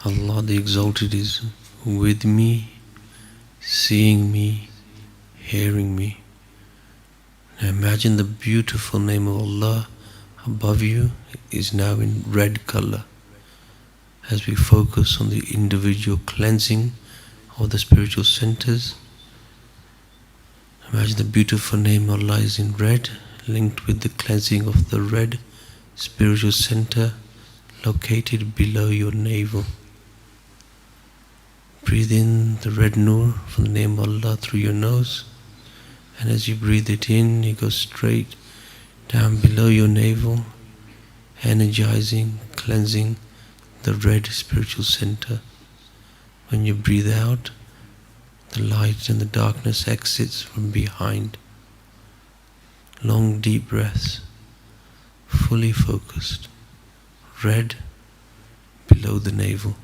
Allah the Exalted is with me, seeing me, hearing me. Now imagine the beautiful name of Allah above you is now in red color. As we focus on the individual cleansing of the spiritual centers, imagine the beautiful name of Allah is in red, linked with the cleansing of the red spiritual center located below your navel. Breathe in the red nur from the name of Allah through your nose, and as you breathe it in, you go straight down below your navel, energizing, cleansing the red spiritual center. When you breathe out, the light and the darkness exits from behind. Long deep breaths, fully focused, red below the navel.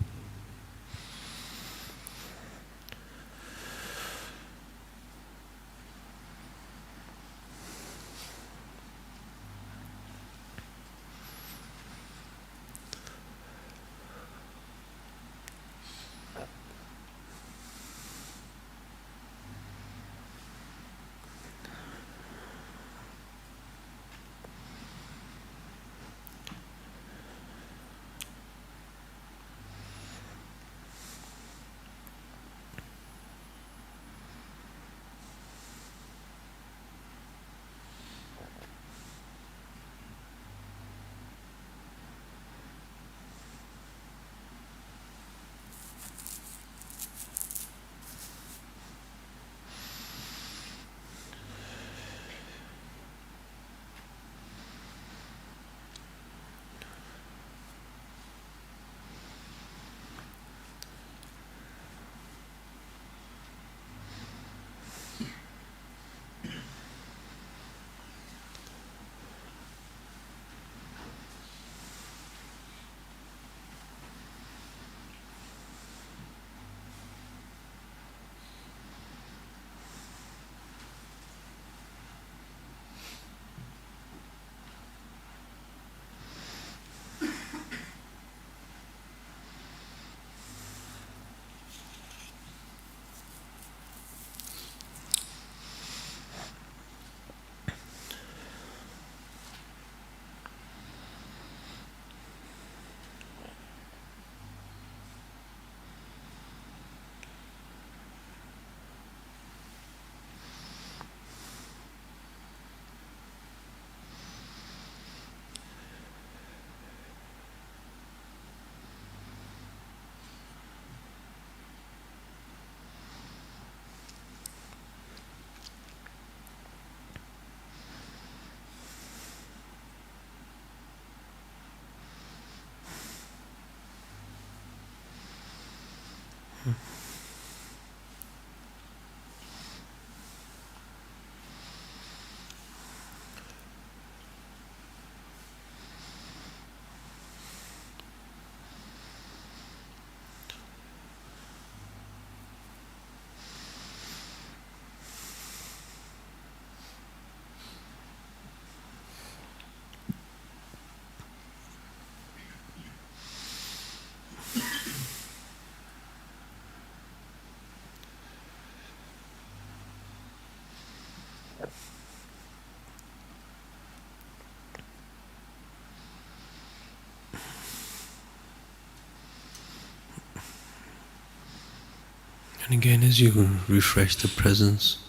And again, as you refresh the presence,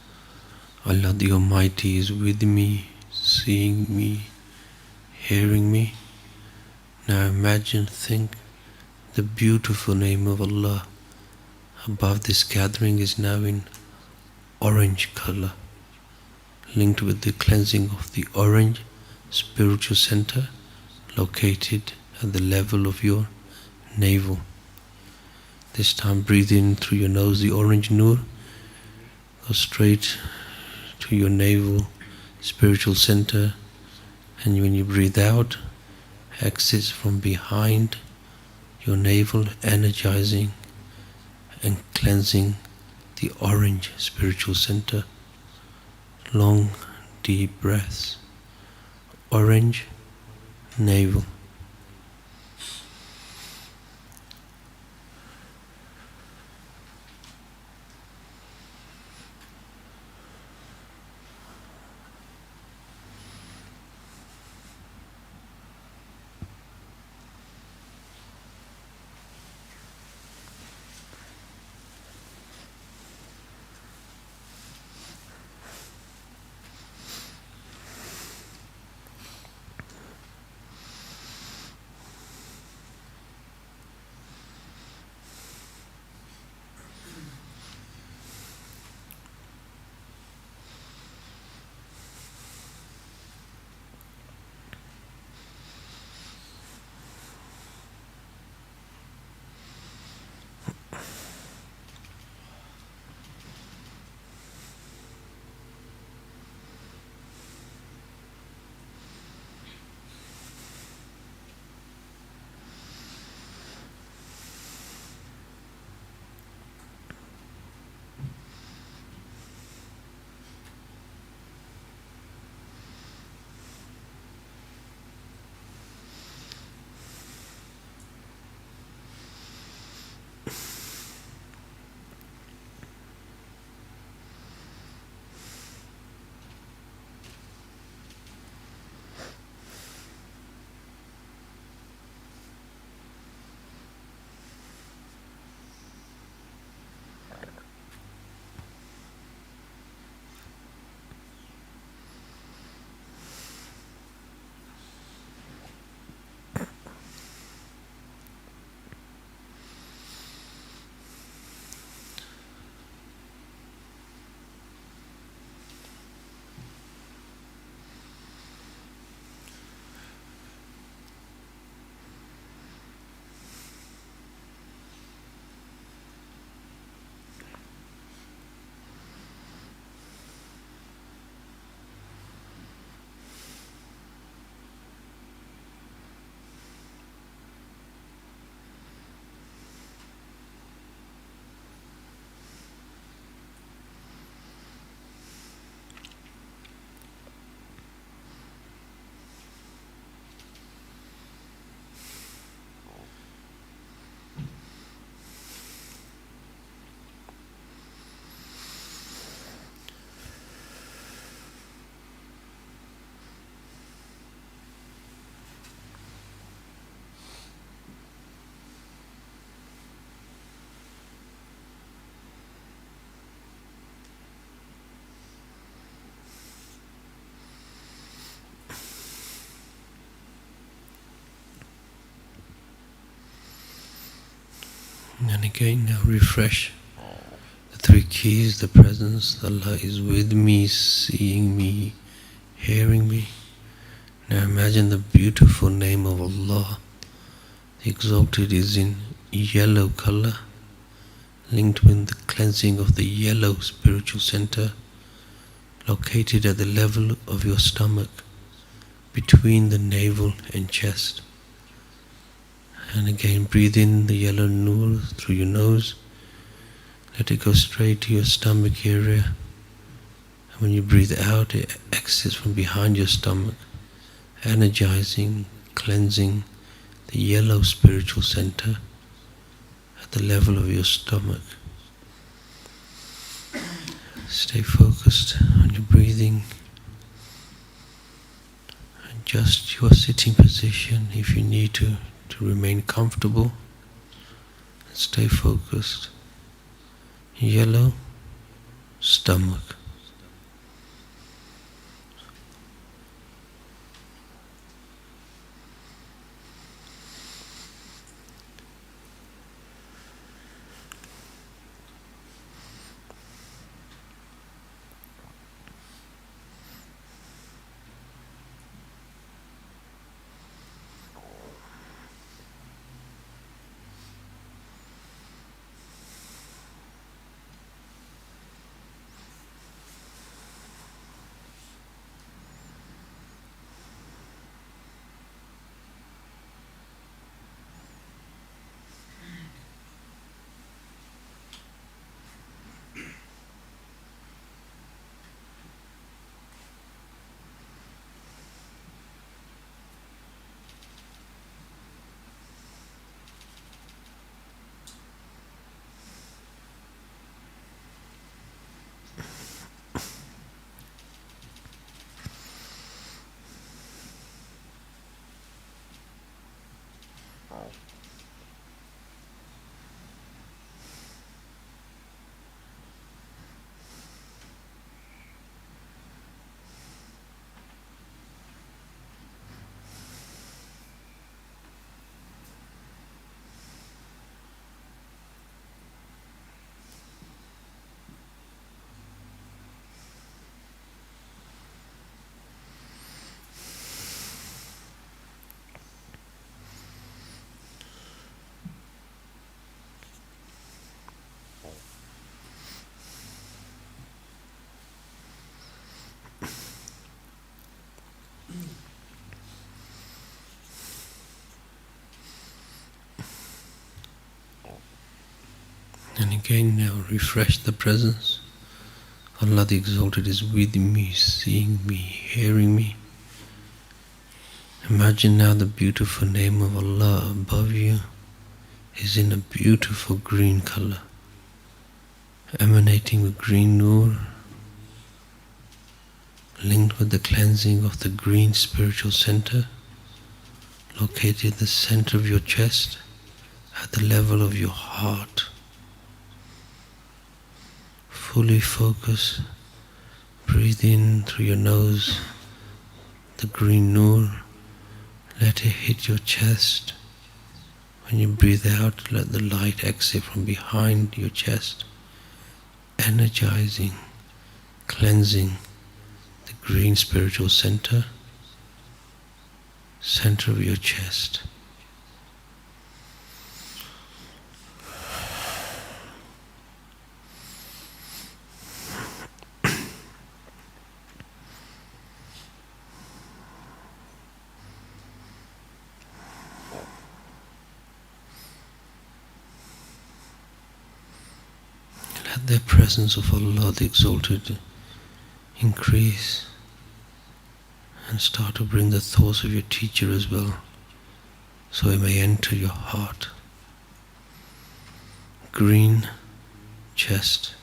Allah the Almighty is with me, seeing me, hearing me. Now imagine, think, the beautiful name of Allah above this gathering is now in orange color, linked with the cleansing of the orange spiritual center located at the level of your navel. This time breathe in through your nose the orange nur, go straight to your navel spiritual center, and when you breathe out, exits from behind your navel, energizing and cleansing the orange spiritual center. Long deep breaths, orange navel. And again, now refresh the three keys, the presence. Allah is with me, seeing me, hearing me. Now imagine the beautiful name of Allah. The exalted is in yellow color, linked with the cleansing of the yellow spiritual center, located at the level of your stomach, between the navel and chest. And again, breathe in the yellow nur through your nose. Let it go straight to your stomach area. And when you breathe out, it exits from behind your stomach, energizing, cleansing the yellow spiritual center at the level of your stomach. Stay focused on your breathing. Adjust your sitting position if you need to remain comfortable. Stay focused. Yellow stomach. And again, now refresh the presence. Allah the Exalted is with me, seeing me, hearing me. Imagine now the beautiful name of Allah above you is in a beautiful green color, emanating with green nur, linked with the cleansing of the green spiritual center, located in the center of your chest, at the level of your heart. Fully focus, breathe in through your nose, the green nur, let it hit your chest. When you breathe out, let the light exit from behind your chest, energizing, cleansing the green spiritual center, center of your chest. Let the presence of Allah the Exalted increase and start to bring the thoughts of your teacher as well, so it may enter your heart. Green chest.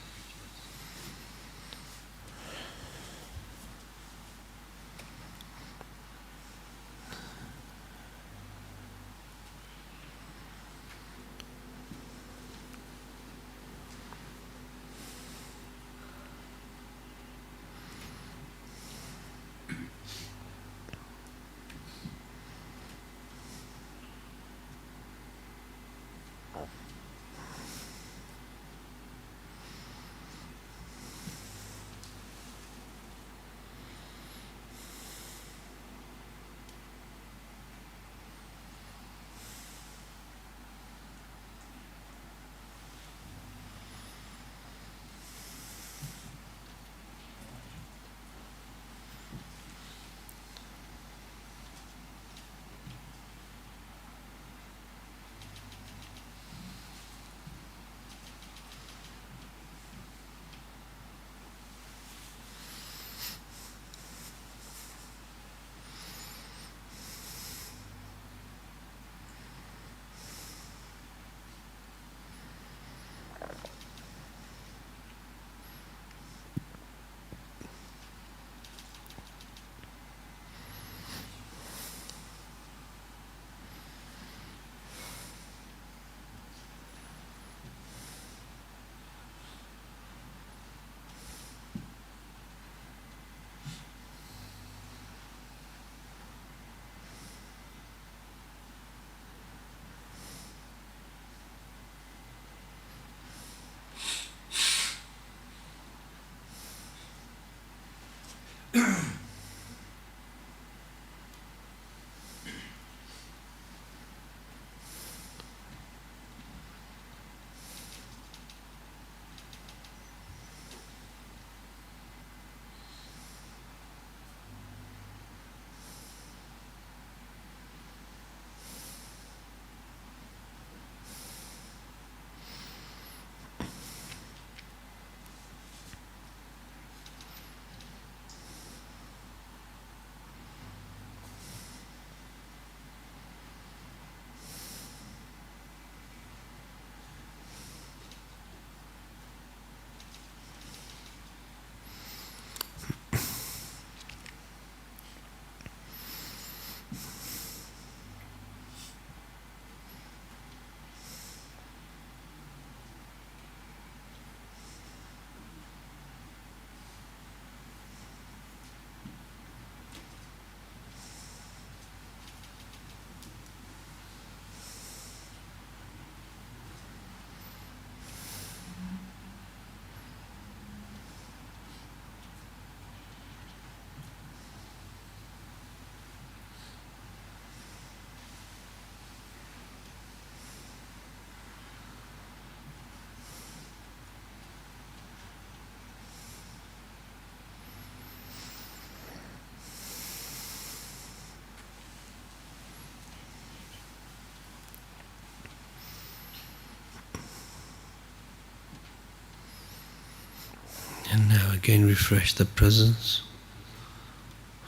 And now again refresh the presence.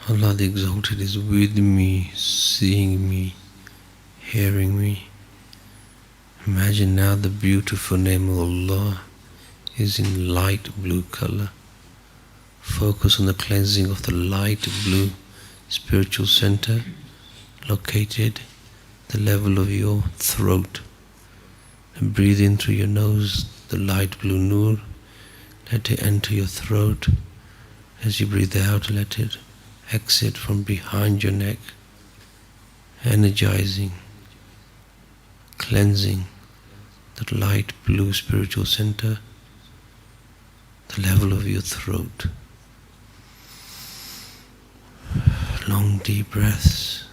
Allah the Exalted is with me, seeing me, hearing me. Imagine now the beautiful name of Allah is in light blue color. Focus on the cleansing of the light blue spiritual center located at the level of your throat. And breathe in through your nose the light blue nur. Let it enter your throat. As you breathe out, let it exit from behind your neck, energizing, cleansing that light blue spiritual center, the level of your throat. Long deep breaths,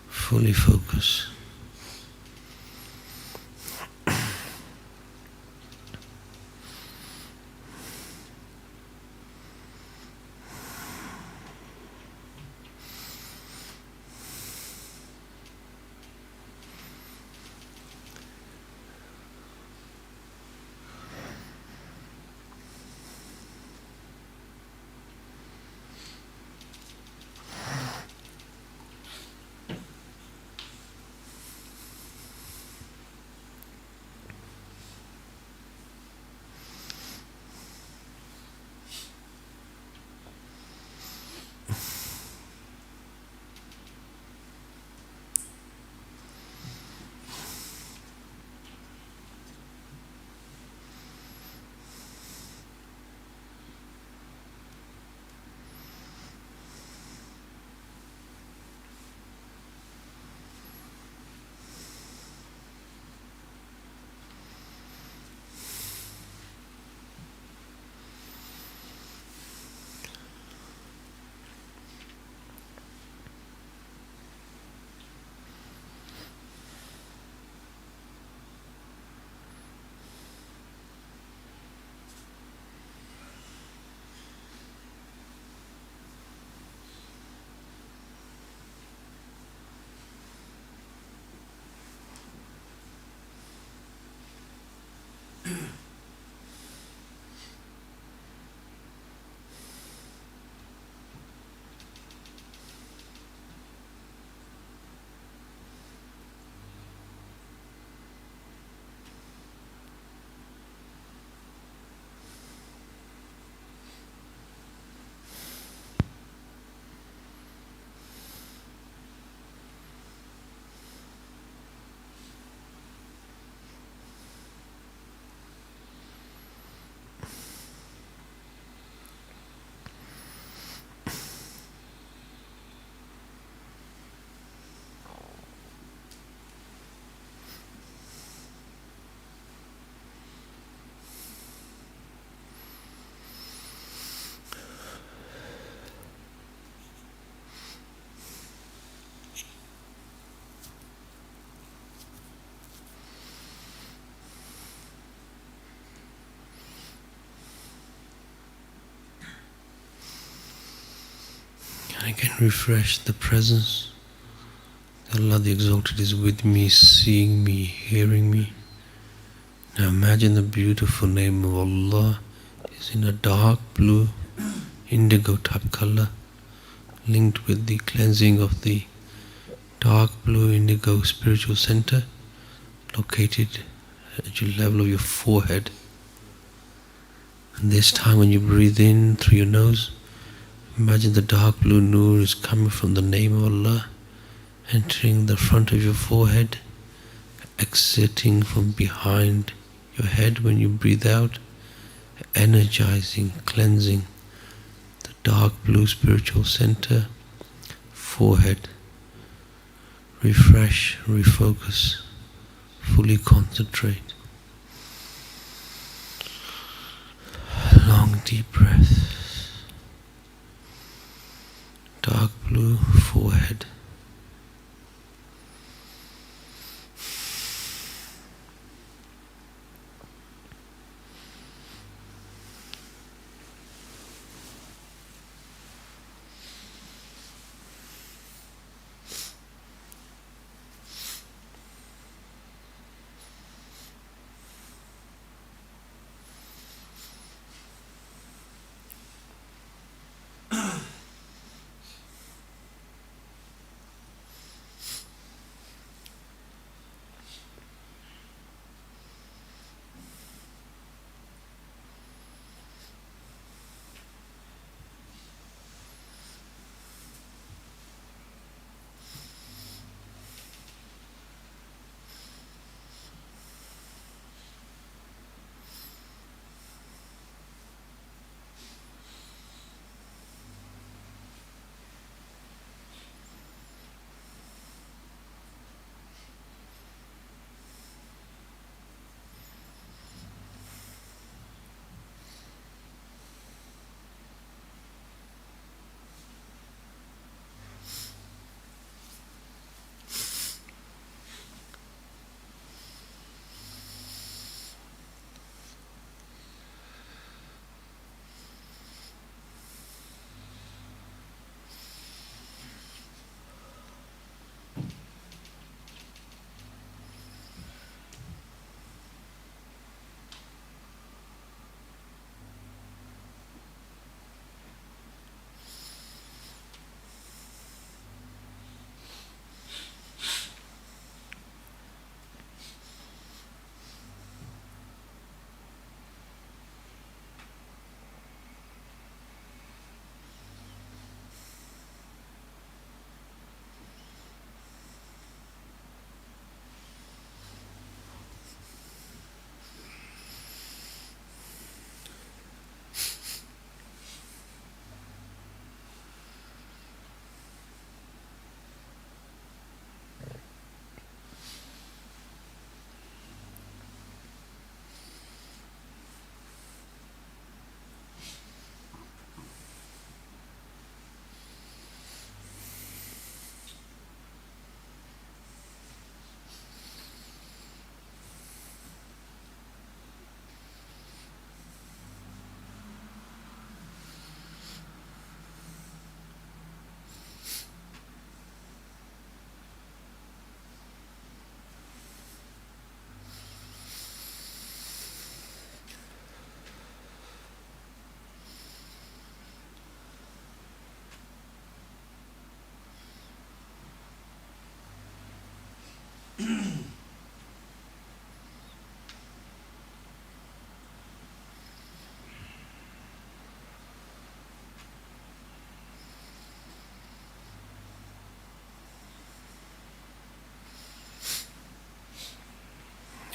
fully focus. Again, refresh the presence. Allah the Exalted is with me, seeing me, hearing me. Now imagine the beautiful name of Allah is in a dark blue, indigo type color, linked with the cleansing of the dark blue indigo spiritual center, located at your level of your forehead. And this time when you breathe in through your nose, imagine the dark blue nur is coming from the name of Allah, entering the front of your forehead, exiting from behind your head when you breathe out, energizing, cleansing the dark blue spiritual center, forehead. Refresh, refocus, fully concentrate. Long deep breath. Dark blue forehead.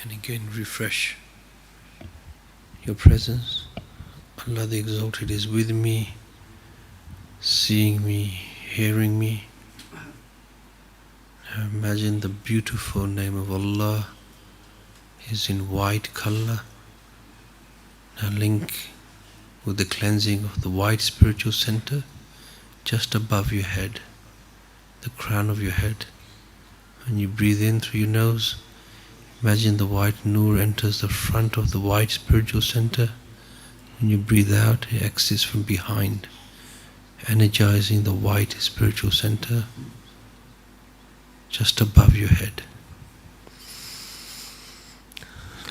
And again, refresh your presence. Allah the Exalted is with me, seeing me, hearing me. Now imagine the beautiful name of Allah is in white color. Now link with the cleansing of the white spiritual center just above your head, the crown of your head. When you breathe in through your nose, imagine the white nur enters the front of the white spiritual center. When you breathe out, it exits from behind. energizing the white spiritual center just above your head.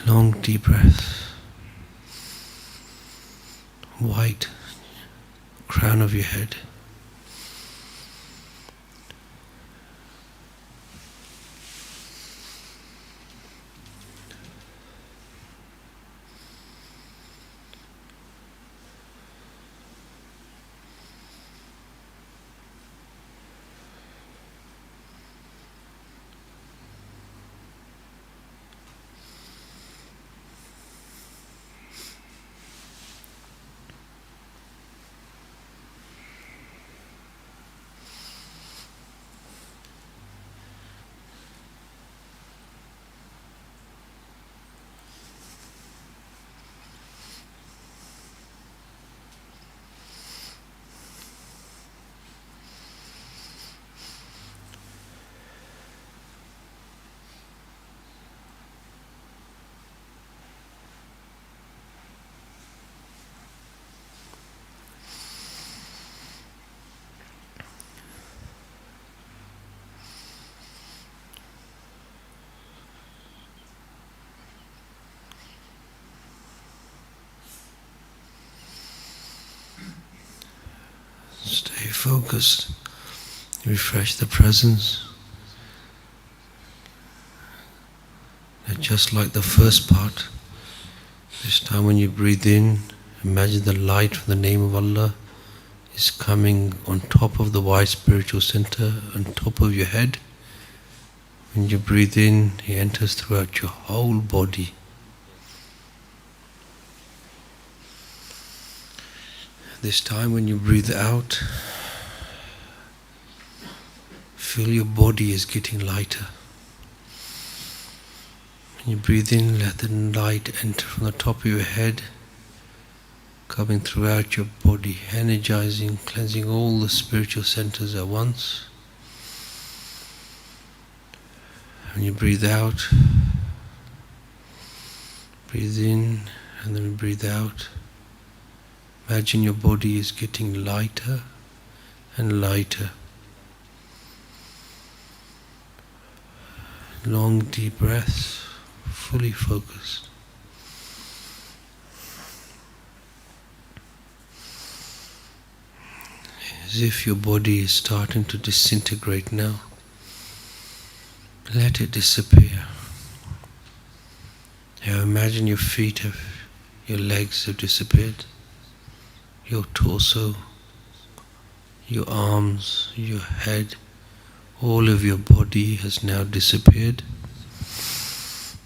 Long deep breath. White crown of your head. Stay focused. Refresh the presence. And just like the first part, this time when you breathe in, imagine the light from the name of Allah is coming on top of the white spiritual center, on top of your head. When you breathe in, He enters throughout your whole body. This time when you breathe out, feel your body is getting lighter. When you breathe in, let the light enter from the top of your head, coming throughout your body, energizing, cleansing all the spiritual centers at once. When you breathe out, breathe in and then breathe out. Imagine your body is getting lighter and lighter. Long deep breaths, fully focused. As if your body is starting to disintegrate now. Let it disappear. Now imagine your feet your legs have disappeared. Your torso, your arms, your head, all of your body has now disappeared.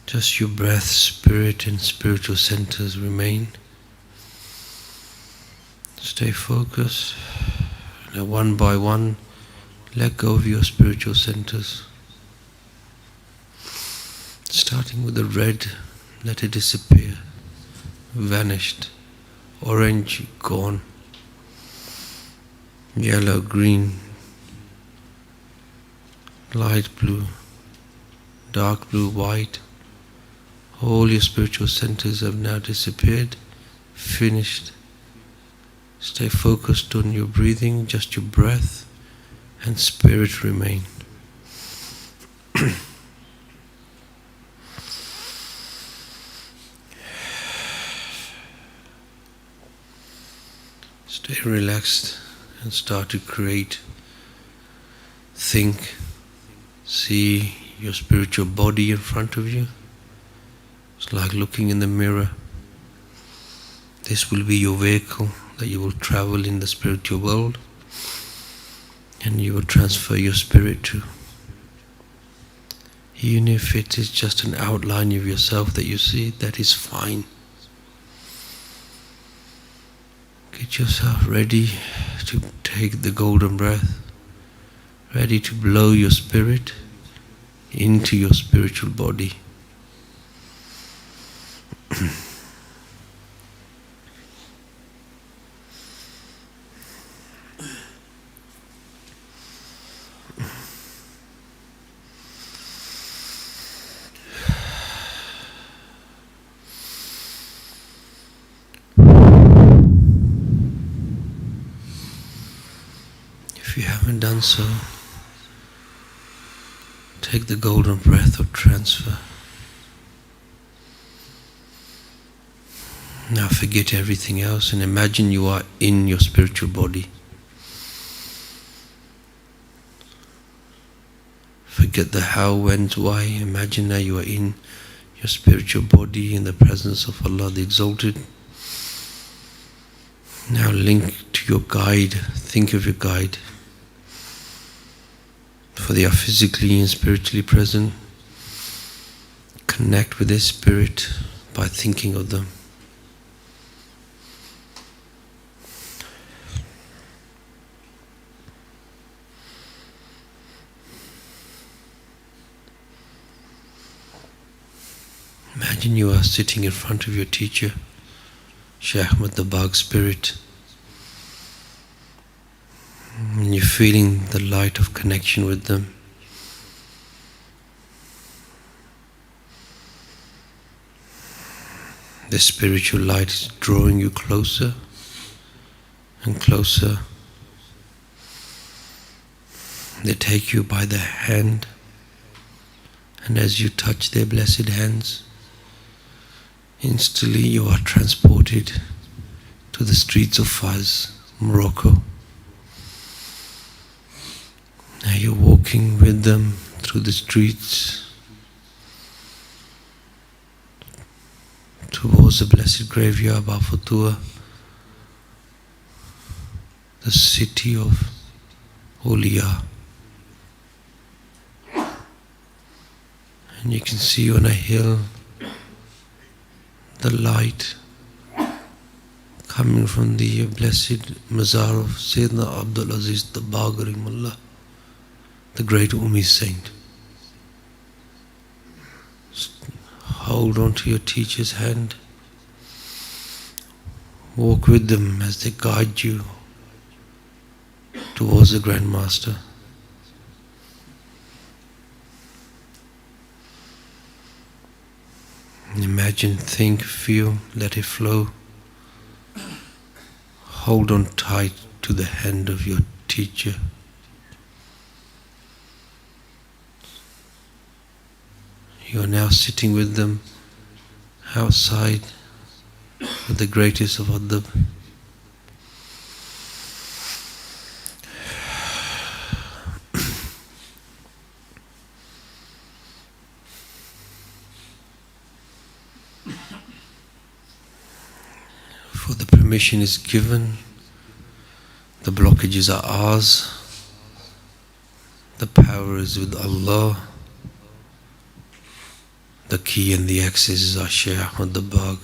Just your breath, spirit and spiritual centers remain. Stay focused. Now one by one, let go of your spiritual centers. Starting with the red, let it disappear, vanished. Orange, gone. Yellow, green, light blue, dark blue, white. All your spiritual centers have now disappeared, finished. Stay focused on your breathing, just your breath and spirit remain. Stay relaxed and start to create, think, see your spiritual body in front of you. It's like looking in the mirror. This will be your vehicle that you will travel in the spiritual world and you will transfer your spirit to. Even if it is just an outline of yourself that you see, that is fine. Get yourself ready to take the golden breath, ready to blow your spirit into your spiritual body. you haven't done so, take the golden breath of transfer. Now forget everything else and imagine you are in your spiritual body. Forget the how, when, why. Imagine now you are in your spiritual body in the presence of Allah the Exalted. Now link to your guide. Think of your guide. For they are physically and spiritually present. Connect with their spirit by thinking of them. Imagine you are sitting in front of your teacher, Shaykh Ahmad the Bagh spirit, and you're feeling the light of connection with them. The spiritual light is drawing you closer and closer. They take you by the hand, and as you touch their blessed hands, instantly you are transported to the streets of Fez, Morocco. Now you're walking with them through the streets towards the blessed graveyard of Al-Futuha, the city of Awliya. And you can see on a hill the light coming from the blessed Mazar of Sayyidina Abdul Aziz the Baghri Mullah, the great Ummi saint. Hold on to your teacher's hand. Walk with them as they guide you towards the Grand Master. Imagine, think, feel, let it flow. Hold on tight to the hand of your teacher. You are now sitting with them outside with the greatest of adab. For the permission is given, the blockages are ours, the power is with Allah, the key and the access is our Shaykh Ahmad the Bagh.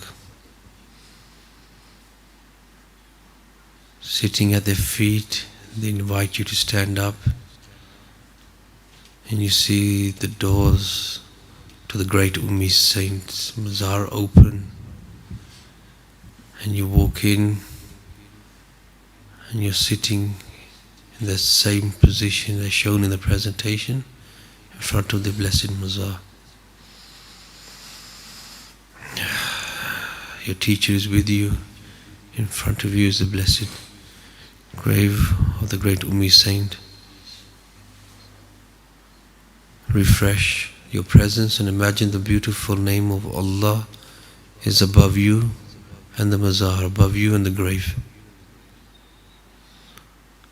Sitting at their feet, they invite you to stand up, and you see the doors to the great Ummi Saint's Mazar open, and you walk in, and you're sitting in the same position as shown in the presentation, in front of the blessed Mazar. Your teacher is with you. In front of you is the blessed grave of the great Ummi Saint. Refresh your presence and imagine the beautiful name of Allah is above you and the Mazar, above you and the grave.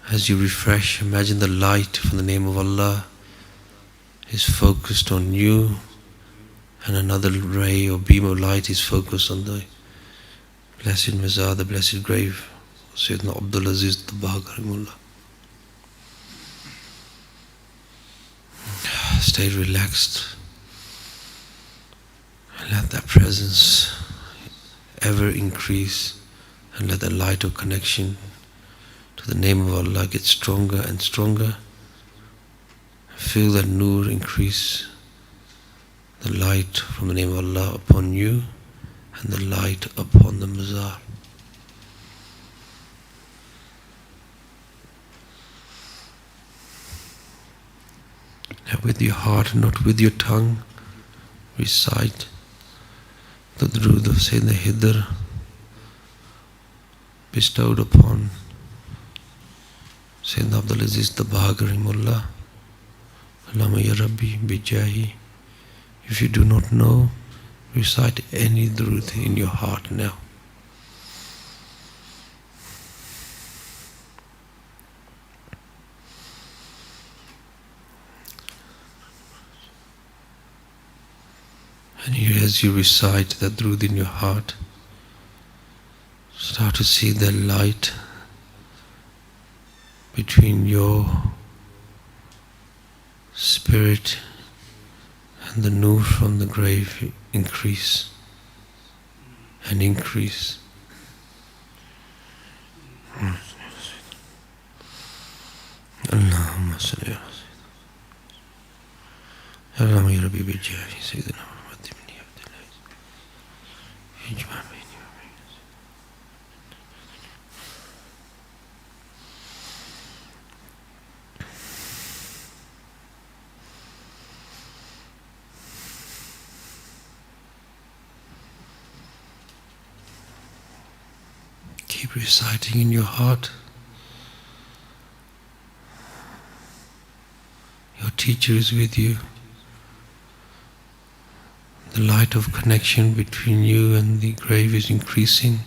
As you refresh, imagine the light from the name of Allah is focused on you, and another ray or beam of light is focused on the blessed Mazar, the blessed grave of Sayyidina Abdul Aziz the Baghri Mullah. Stay relaxed and let that presence ever increase, and let the light of connection to the name of Allah get stronger and stronger. Feel that nur increase, the light from the name of Allah upon you and the light upon the Mazar. Now with your heart, not with your tongue, recite the Durood of Sayyidina Hidr bestowed upon Sayyidina Abdul Aziz Tabagari Mullah, Allama Ya Rabbi Bijahi. If you do not know, recite any durud in your heart now. And here, as you recite that durud in your heart, start to see the light between your spirit and the nur from the grave increase and increase. Allahumma salli ala Sayyidina Allahumma ya Rabbi bijahi Sayyidina Muhammad ibn Abdullah ijma bayni wa bayna. Keep reciting in your heart. Your teacher is with you. The light of connection between you and the grave is increasing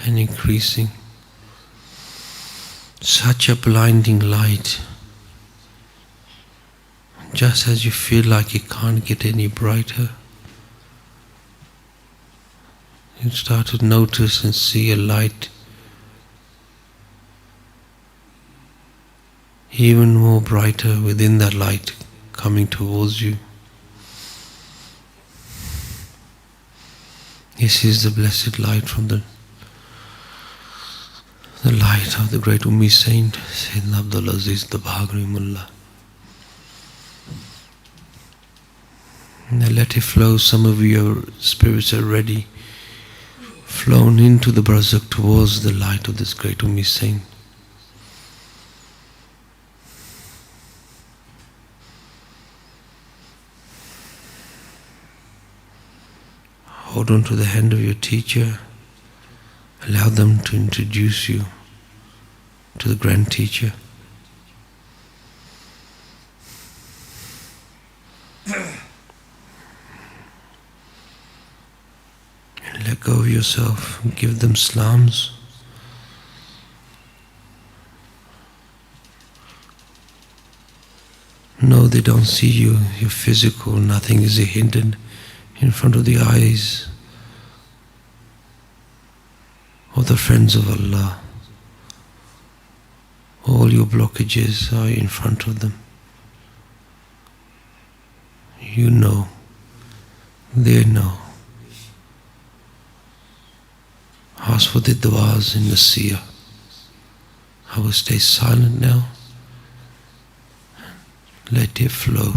and increasing. Such a blinding light. Just as you feel like it can't get any brighter, you start to notice and see a light even more brighter within that light coming towards you. This is the blessed light from the light of the great Ummi Saint, Sayyidina Abdul Aziz Tabagri Mullah. Now let it flow. Some of your spirits are ready, flown into the Barzakh towards the light of this great Ummi Saint. Hold on to the hand of your teacher. Allow them to introduce you to the grand teacher. And let go of yourself and give them salams. No, they don't see you. You're physical. Nothing is hidden in front of the eyes of the friends of Allah. All your blockages are in front of them. You know, they know. Ask for the du'as in the seer. I will stay silent now. Let it flow.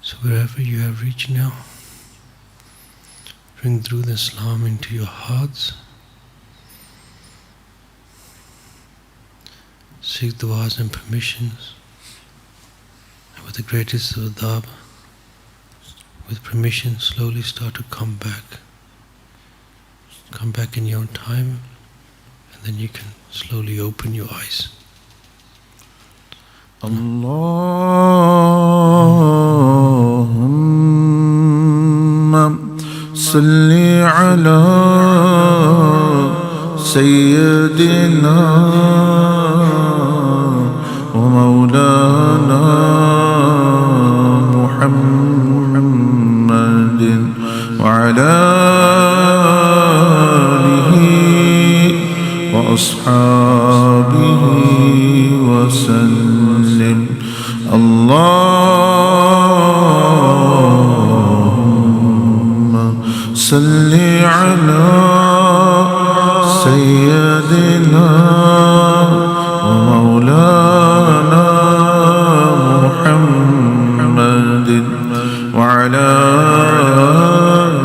So wherever you have reached now, bring Durood Islam into your hearts. Seek du'as and permissions. And with the greatest of adab, with permission, slowly start to come back. Come back in your own time, and then you can slowly open your eyes. Allahumma salli ala Sayyidina wa Mawlana Muhammadin wa ala alihi wa ashabihi wa sallim. Allahumma salli ala Sayyidina wa Mawlana Muhammadin wa ala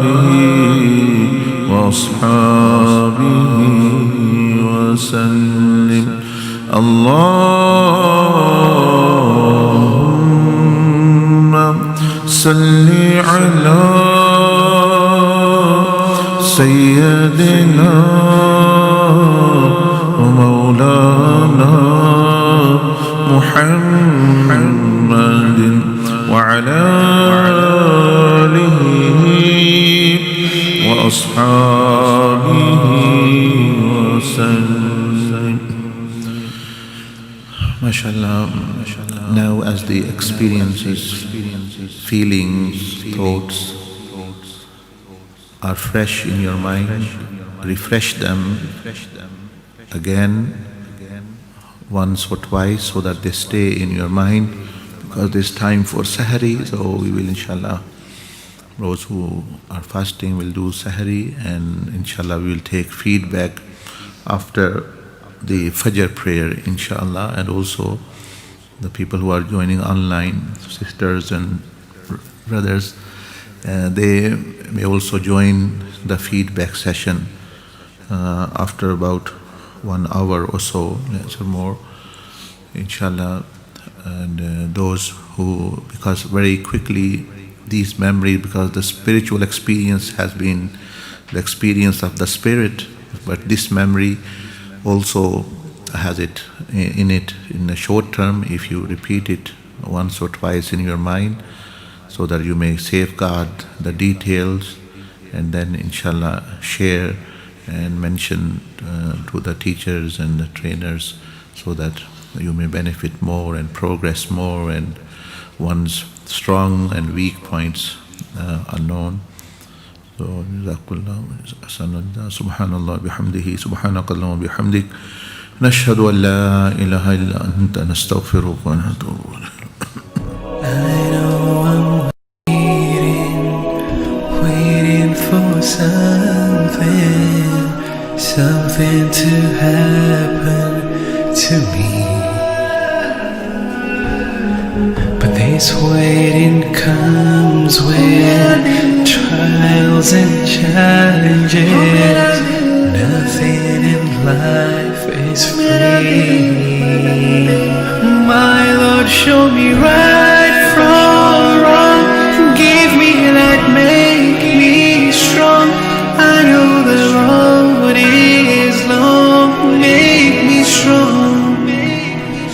alihi wa ashabihi wa sallim. Allahumma salli ala Sayyidina wa Mawlana Muhammadin wa ala alihi wa ashabihi wa sallim. MashaAllah. Now as the experiences, feelings, thoughts are fresh in your mind, refresh them again, once or twice, so that they stay in your mind, because there's time for Sahari. So we will, inshallah, those who are fasting will do Sahari, and inshallah we will take feedback after the Fajr prayer, inshallah. And also the people who are joining online, sisters and brothers, they may also join the feedback session after about 1 hour or so, or more, inshallah. And those who, because very quickly these memories, because the spiritual experience has been the experience of the spirit, but this memory also has it in the short term, if you repeat it once or twice in your mind, so that you may safeguard the details, and then inshallah share and mention to the teachers and the trainers, so that you may benefit more and progress more, and one's strong and weak points are known. So, Subhanallah bihamdihi, Subhanakallahumma bihamdik, nashhadu an la ilaha illa anta, nastaghfiruka wa natubu ilayk. I know I'm waiting for something to happen to me. But this waiting comes with trials and challenges.